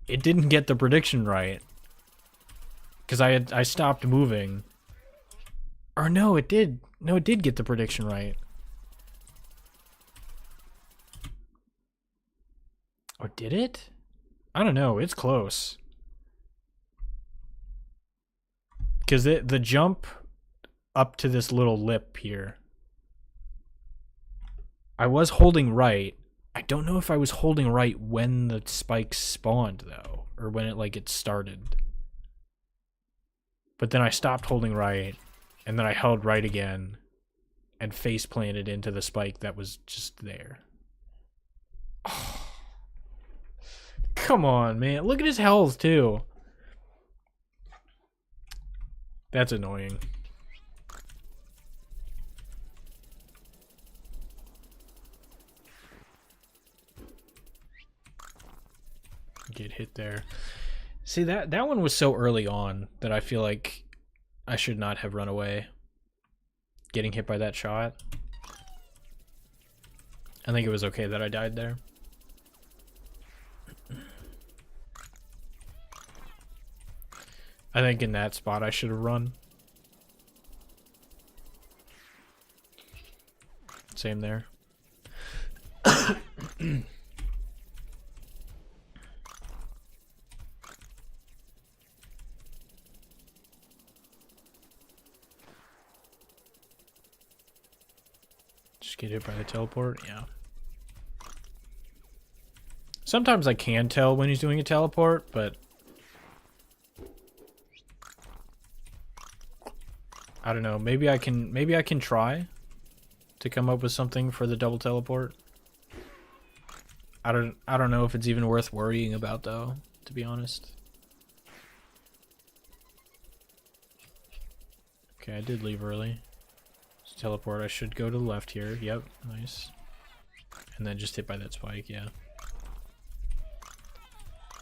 didn't get the prediction right. Because I stopped moving. Or no, it did. No, it did get the prediction right. Or did it? I don't know. It's close. Because the jump up to this little lip here, I was holding right. I don't know if I was holding right when the spike spawned though, or when it started. But then I stopped holding right, and then I held right again, and face planted into the spike that was just there. Oh. Come on, man. Look at his health, too. That's annoying. Get hit there. See, that one was so early on that I feel like I should not have run away. Getting hit by that shot. I think it was okay that I died there. I think in that spot I should have run. Same there. Just get hit by the teleport, yeah. Sometimes I can tell when he's doing a teleport, but I don't know. Maybe I can try to come up with something for the double teleport. I don't know if it's even worth worrying about though, to be honest. Okay, I did leave early. Teleport, I should go to the left here. Yep, nice. And then just hit by that spike, yeah.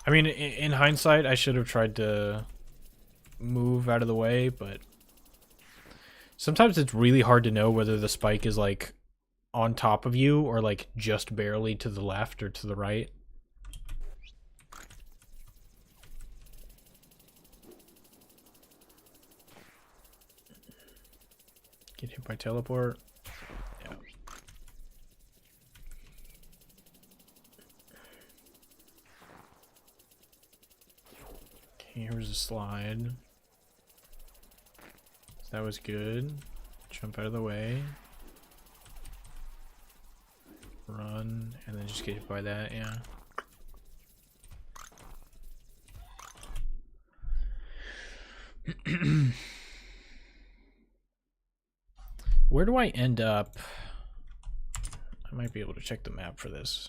I mean, in hindsight, I should have tried to move out of the way, but sometimes it's really hard to know whether the spike is like on top of you or like just barely to the left or to the right. Get hit by teleport. Yeah. Okay, here's a slide. That was good. Jump out of the way. Run, and then just get hit by that, yeah. Where do I end up? I might be able to check the map for this.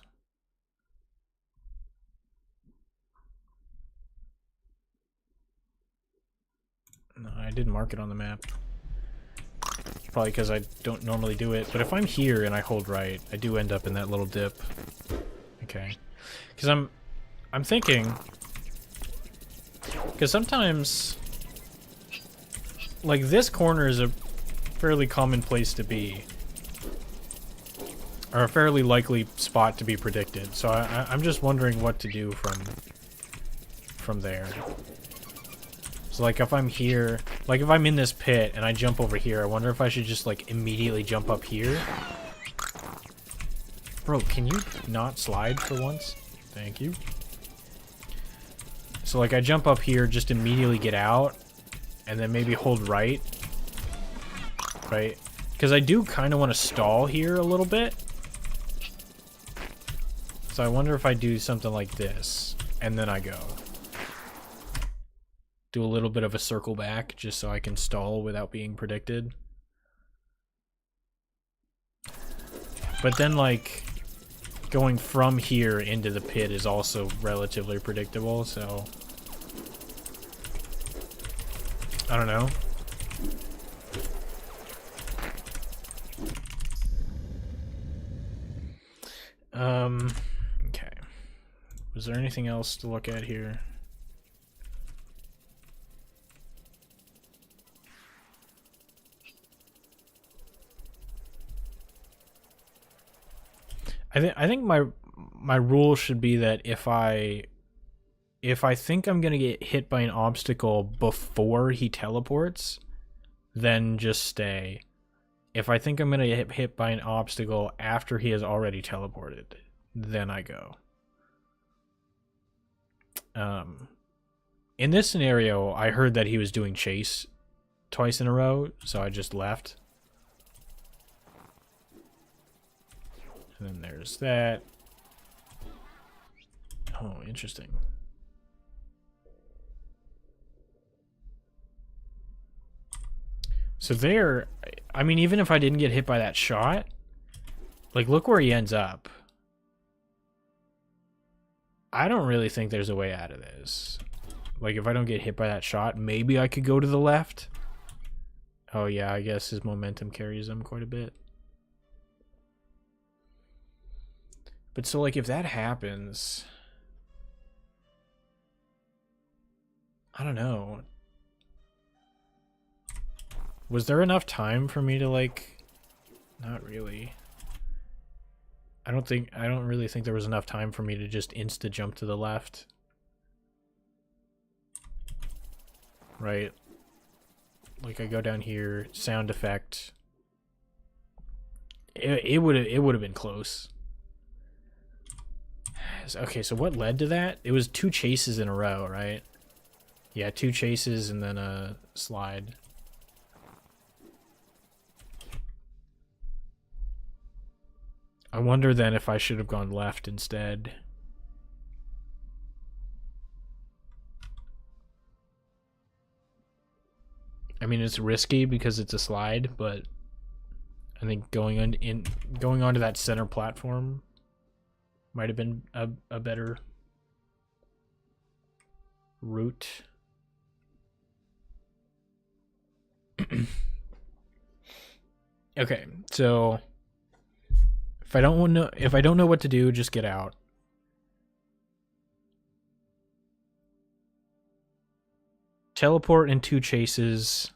No, I didn't mark it on the map. Probably because I don't normally do it. But if I'm here and I hold right, I do end up in that little dip. Okay. Because I'm thinking... Because sometimes... Like, this corner is a fairly common place to be. Or a fairly likely spot to be predicted. So I'm just wondering what to do from there. So like if I'm here, like if I'm in this pit and I jump over here, I wonder if I should just like immediately jump up here. Bro, can you not slide for once? Thank you. So like I jump up here, just immediately get out, and then maybe hold right. Right? Because I do kind of want to stall here a little bit. So I wonder if I do something like this, and then I go. Do a little bit of a circle back, just so I can stall without being predicted. But then, like, going from here into the pit is also relatively predictable, so... I don't know. Okay. Was there anything else to look at here? I think my rule should be that if I think I'm gonna get hit by an obstacle before he teleports, then just stay. If I think I'm gonna get hit by an obstacle after he has already teleported, then I go. In this scenario, I heard that he was doing chase twice in a row, so I just left. And then there's that. Oh, interesting. So there, I mean, even if I didn't get hit by that shot, like, look where he ends up. I don't really think there's a way out of this. Like, if I don't get hit by that shot, maybe I could go to the left. Oh, yeah, I guess his momentum carries him quite a bit. But so, like, if that happens... I don't know. Was there enough time for me to, like... Not really. I don't really think there was enough time for me to just insta-jump to the left. Right? Like, I go down here, sound effect. It would have been close. Okay, so what led to that? It was 2 chases in a row, right? Yeah, 2 chases and then a slide. I wonder then if I should have gone left instead. I mean, it's risky because it's a slide, but I think going onto that center platform might have been a better route. Okay, so if I don't know what to do, just get out. Teleport in 2 chases.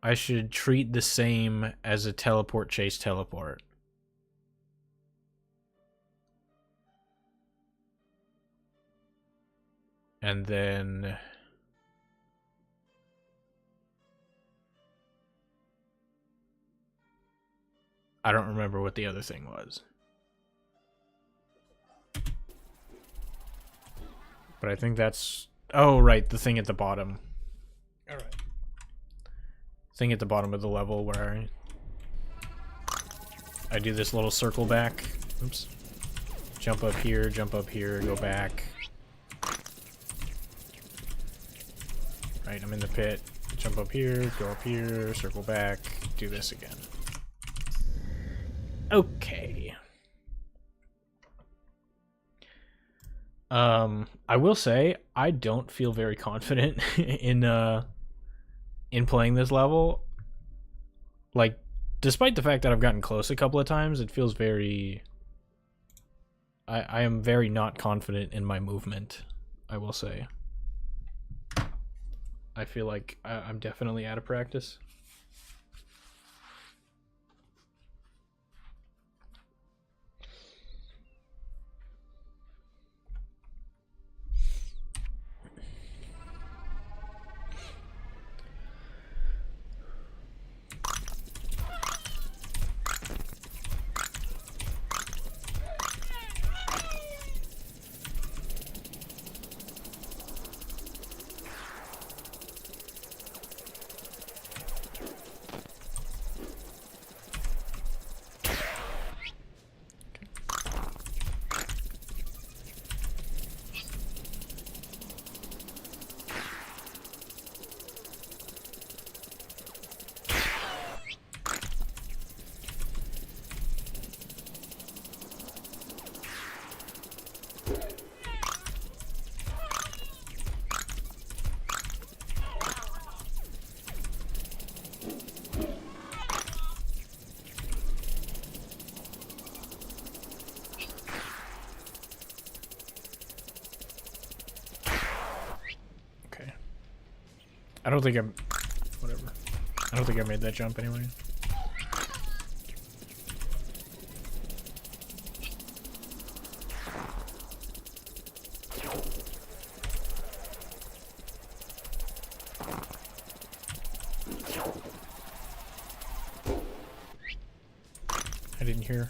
I should treat the same as a teleport chase teleport. And then I don't remember what the other thing was. But I think that's... Oh, right, the thing at the bottom. Alright. Thing at the bottom of the level where I do this little circle back. Oops. Jump up here, go back. Right, I'm in the pit. Jump up here, go up here, circle back, do this again. Okay. I will say I don't feel very confident in playing this level. Like, despite the fact that I've gotten close a couple of times, it feels very... I am very not confident in my movement, I will say. I feel like I'm definitely out of practice. I don't think I'm... Whatever. I don't think I made that jump anyway. I didn't hear.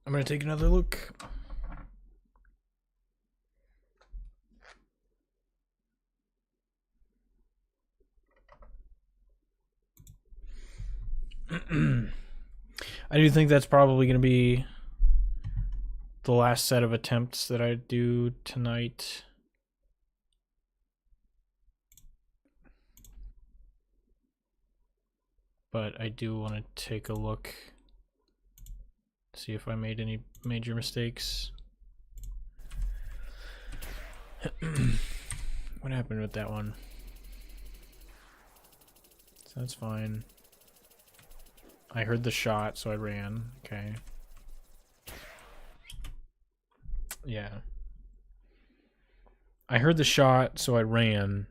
I'm gonna take another look. I do think that's probably gonna be the last set of attempts that I do tonight. But I do want to take a look, see if I made any major mistakes. What happened with that one? So that's fine. I heard the shot, so I ran. Okay. Yeah. I heard the shot, so I ran,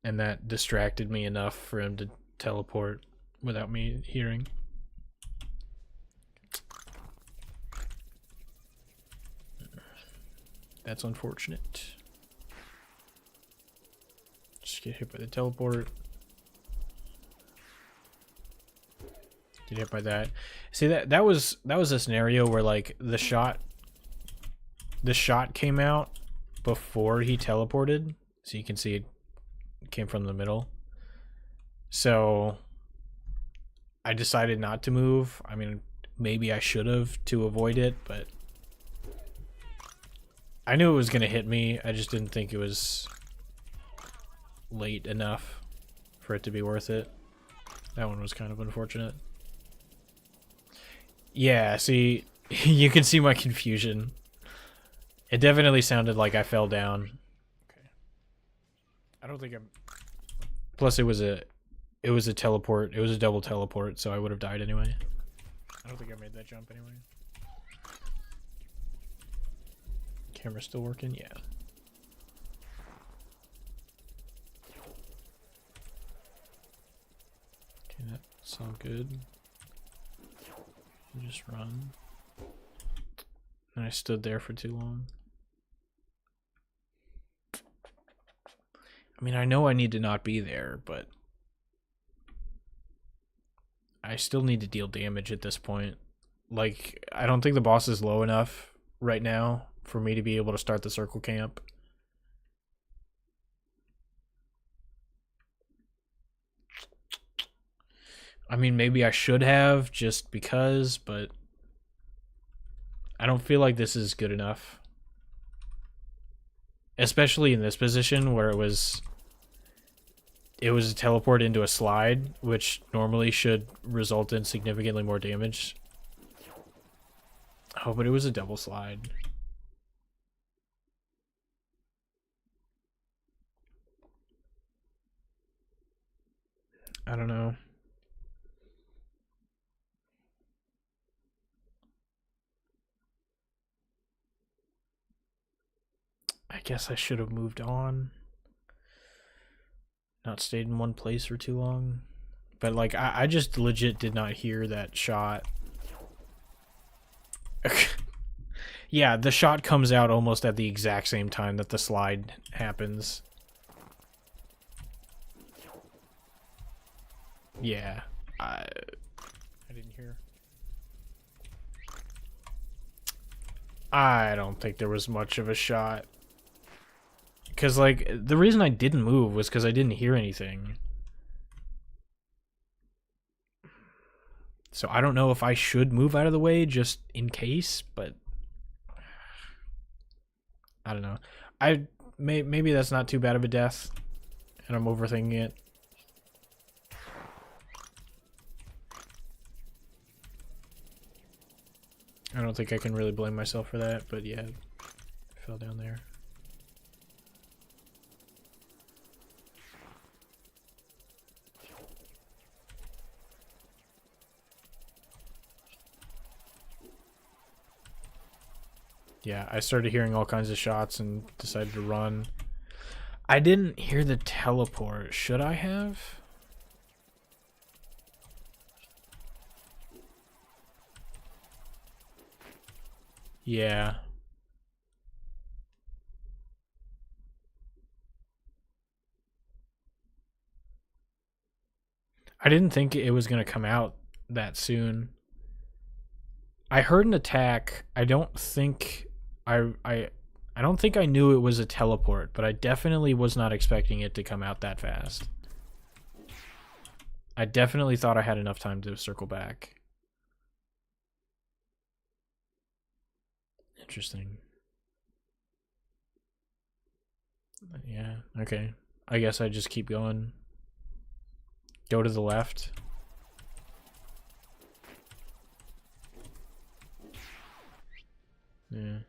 and that distracted me enough for him to teleport without me hearing. That's unfortunate. Just get hit by the teleport. Get hit by that. See, that was a scenario where like the shot came out before he teleported, so you can see it came from the middle. So I decided not to move. I mean, maybe I should have to avoid it, but I knew it was gonna hit me. I just didn't think it was late enough for it to be worth it. That one was kind of unfortunate. Yeah, see, you can see my confusion. It definitely sounded like I fell down. Okay. I don't think I'm... Plus, it was a teleport. It was a double teleport, so I would have died anyway. I don't think I made that jump anyway. Camera's still working? Yeah. Okay, that's all good. Just run. And I stood there for too long. I mean, I know I need to not be there, but I still need to deal damage at this point. Like, I don't think the boss is low enough right now for me to be able to start the circle camp. I mean, maybe I should have just because, but I don't feel like this is good enough. Especially in this position where it was a teleport into a slide, which normally should result in significantly more damage. Oh, but it was a double slide. I don't know. I guess I should have moved on. Not stayed in one place for too long. But like, I just legit did not hear that shot. Yeah, the shot comes out almost at the exact same time that the slide happens. Yeah, I didn't hear. I don't think there was much of a shot. Because, like, the reason I didn't move was because I didn't hear anything. So I don't know if I should move out of the way just in case, but I don't know. Maybe that's not too bad of a death, and I'm overthinking it. I don't think I can really blame myself for that, but yeah, I fell down there. Yeah, I started hearing all kinds of shots and decided to run. I didn't hear the teleport. Should I have? Yeah. I didn't think it was going to come out that soon. I heard an attack. I don't think I don't think I knew it was a teleport, but I definitely was not expecting it to come out that fast. I definitely thought I had enough time to circle back. Interesting. Yeah, okay. I guess I just keep going. Go to the left. Yeah.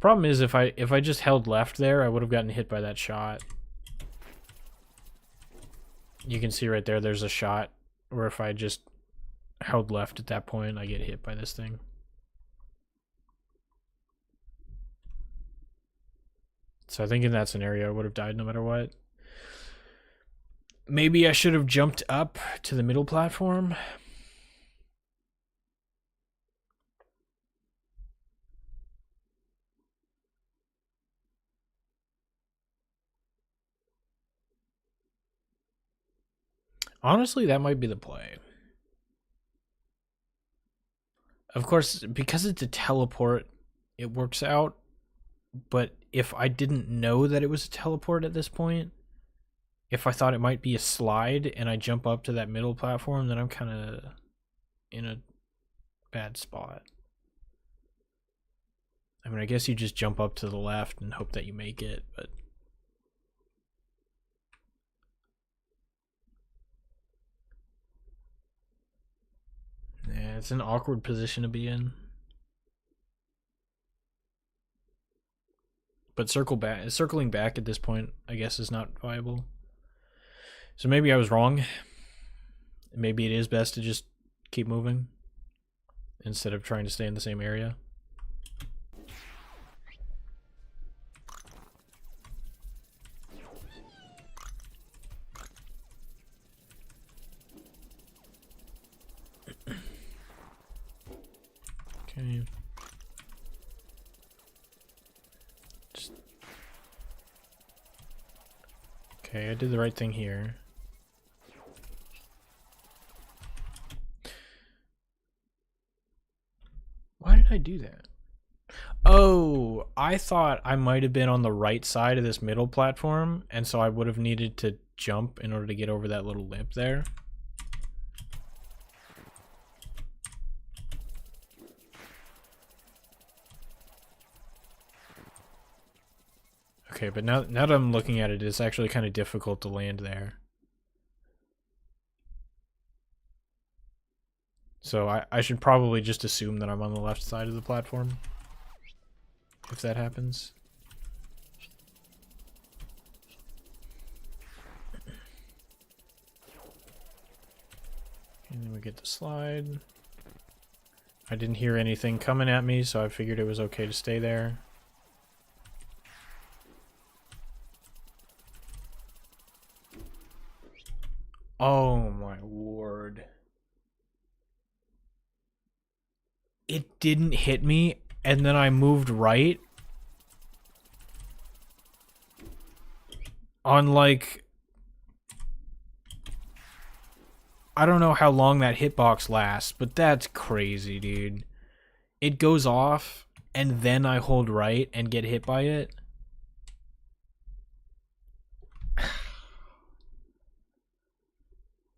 Problem is if I just held left there, I would have gotten hit by that shot. You can see right there there's a shot where if I just held left at that point, I get hit by this thing. So I think in that scenario I would have died no matter what. Maybe I should have jumped up to the middle platform. Honestly, that might be the play. Of course, because it's a teleport, it works out. But if I didn't know that it was a teleport at this point, if I thought it might be a slide and I jump up to that middle platform, then I'm kind of in a bad spot. I mean, I guess you just jump up to the left and hope that you make it, but... yeah, it's an awkward position to be in. But circling back at this point, I guess, is not viable. So maybe I was wrong. Maybe it is best to just keep moving instead of trying to stay in the same area. Okay. Okay, I did the right thing here. Why did I do that? Oh, I thought I might have been on the right side of this middle platform, and so I would have needed to jump in order to get over that little lip there. Okay, but now that I'm looking at it, it's actually kind of difficult to land there. So I should probably just assume that I'm on the left side of the platform, if that happens. And then we get the slide. I didn't hear anything coming at me, so I figured it was okay to stay there. Oh my lord. It didn't hit me, and then I moved right on, like, I don't know how long that hitbox lasts, but that's crazy, dude. It goes off, and then I hold right and get hit by it.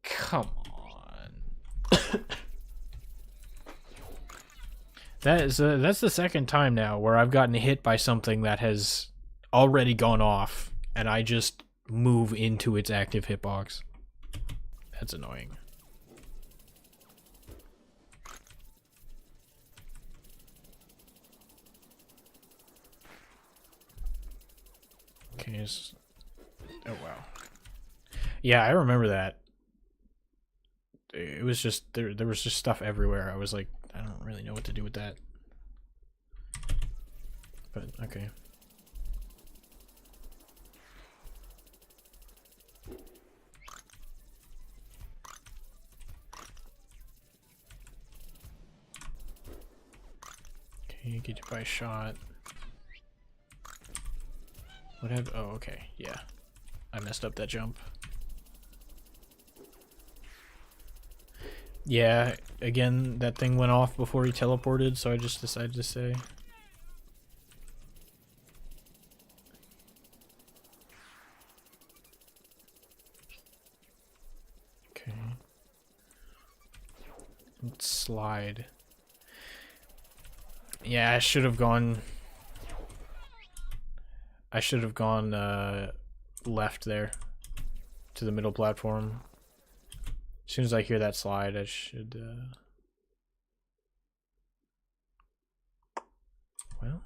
Come on. That's the second time now where I've gotten hit by something that has already gone off, and I just move into its active hitbox. That's annoying. Okay, oh wow. Yeah, I remember that. It was just, there was just stuff everywhere. I was like, I don't really know what to do with that. But, okay. Okay, get you by a shot. What have, oh, okay, yeah. I messed up that jump. Yeah, again, that thing went off before he teleported, so I just decided to say. Okay. Let's slide. Yeah, I should have gone left there to the middle platform. As soon as I hear that slide, I should well,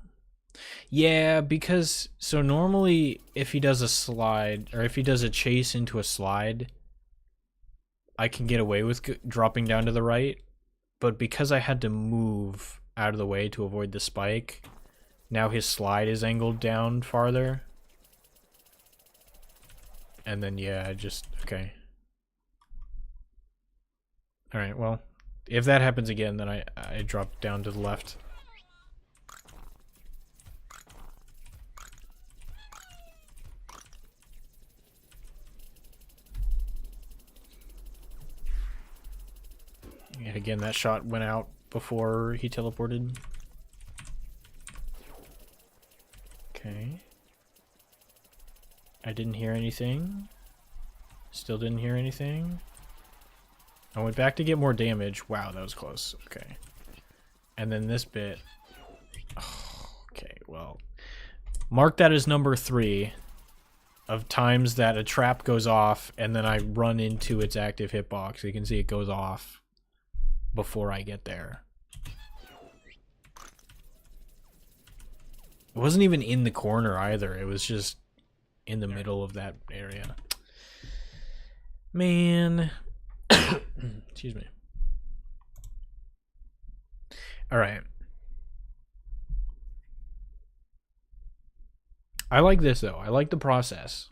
yeah, because so normally if he does a slide or if he does a chase into a slide, I can get away with dropping down to the right, but because I had to move out of the way to avoid the spike, now his slide is angled down farther. And then, yeah, I just... Okay. Alright, well, if that happens again, then I drop down to the left. And again, that shot went out before he teleported. Okay. I didn't hear anything. Still didn't hear anything. I went back to get more damage. Wow, that was close. Okay. And then this bit. Oh, okay, well. Mark that as number 3 of times that a trap goes off and then I run into its active hitbox. You can see it goes off before I get there. It wasn't even in the corner either. It was just in the middle of that area. Man. Excuse me. Alright. I like this though. I like the process.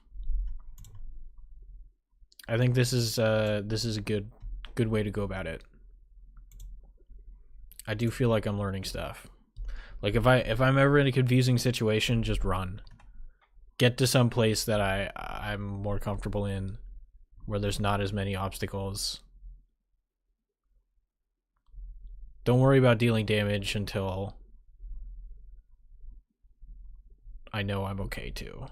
I think this is a good way to go about it. I do feel like I'm learning stuff. Like if I'm ever in a confusing situation, just run. Get to some place that I'm more comfortable in, where there's not as many obstacles. Don't worry about dealing damage until I know I'm okay too.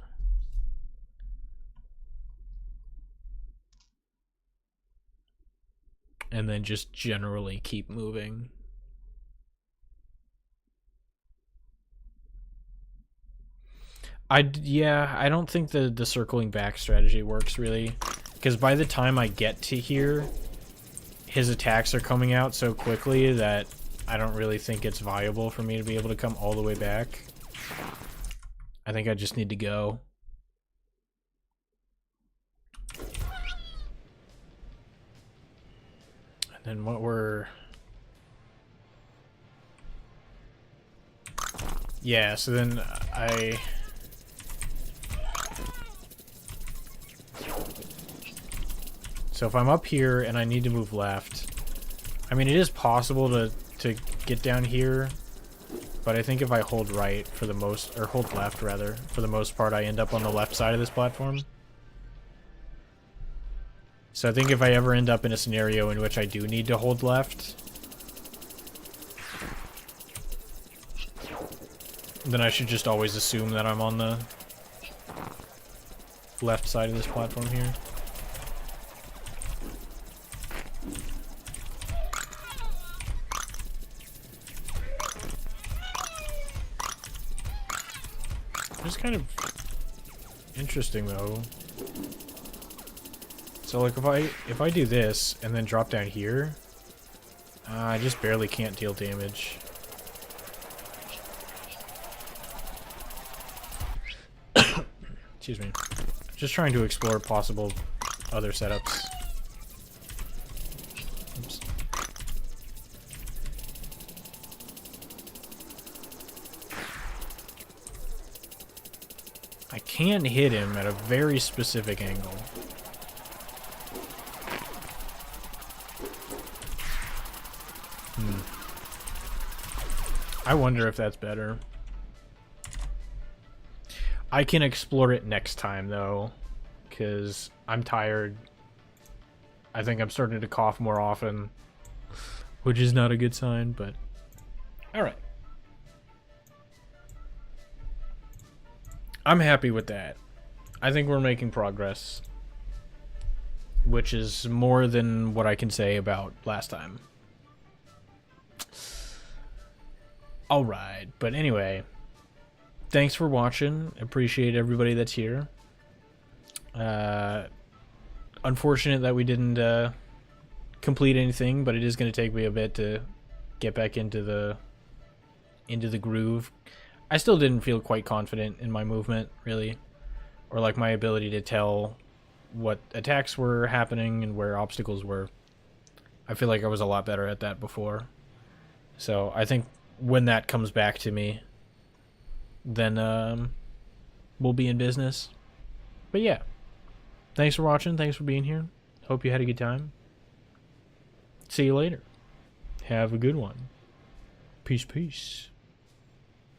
And then just generally keep moving. I don't think the circling back strategy works really, because by the time I get to here, his attacks are coming out so quickly that I don't really think it's viable for me to be able to come all the way back. I think I just need to go. And then what we're... Yeah, so then So if I'm up here and I need to move left, I mean, it is possible to get down here, but I think if I hold right for the most, or hold left rather, for the most part, I end up on the left side of this platform. So I think if I ever end up in a scenario in which I do need to hold left, then I should just always assume that I'm on the left side of this platform here. It's kind of interesting though. So like if I do this and then drop down here, I just barely can't deal damage. Excuse me. Just trying to explore possible other setups. Oops. I can hit him at a very specific angle. I wonder if that's better. I can explore it next time, though, because I'm tired. I think I'm starting to cough more often. which is not a good sign, but alright. I'm happy with that. I think we're making progress, which is more than what I can say about last time. Alright, but anyway, thanks for watching. Appreciate everybody that's here. Unfortunate that we didn't complete anything, but it is going to take me a bit to get back into the groove. I still didn't feel quite confident in my movement, really, or like my ability to tell what attacks were happening and where obstacles were. I feel like I was a lot better at that before. So I think when that comes back to me, then we'll be in business. But yeah, thanks for watching. Thanks for being here. Hope you had a good time. See you later. Have a good one. Peace, peace.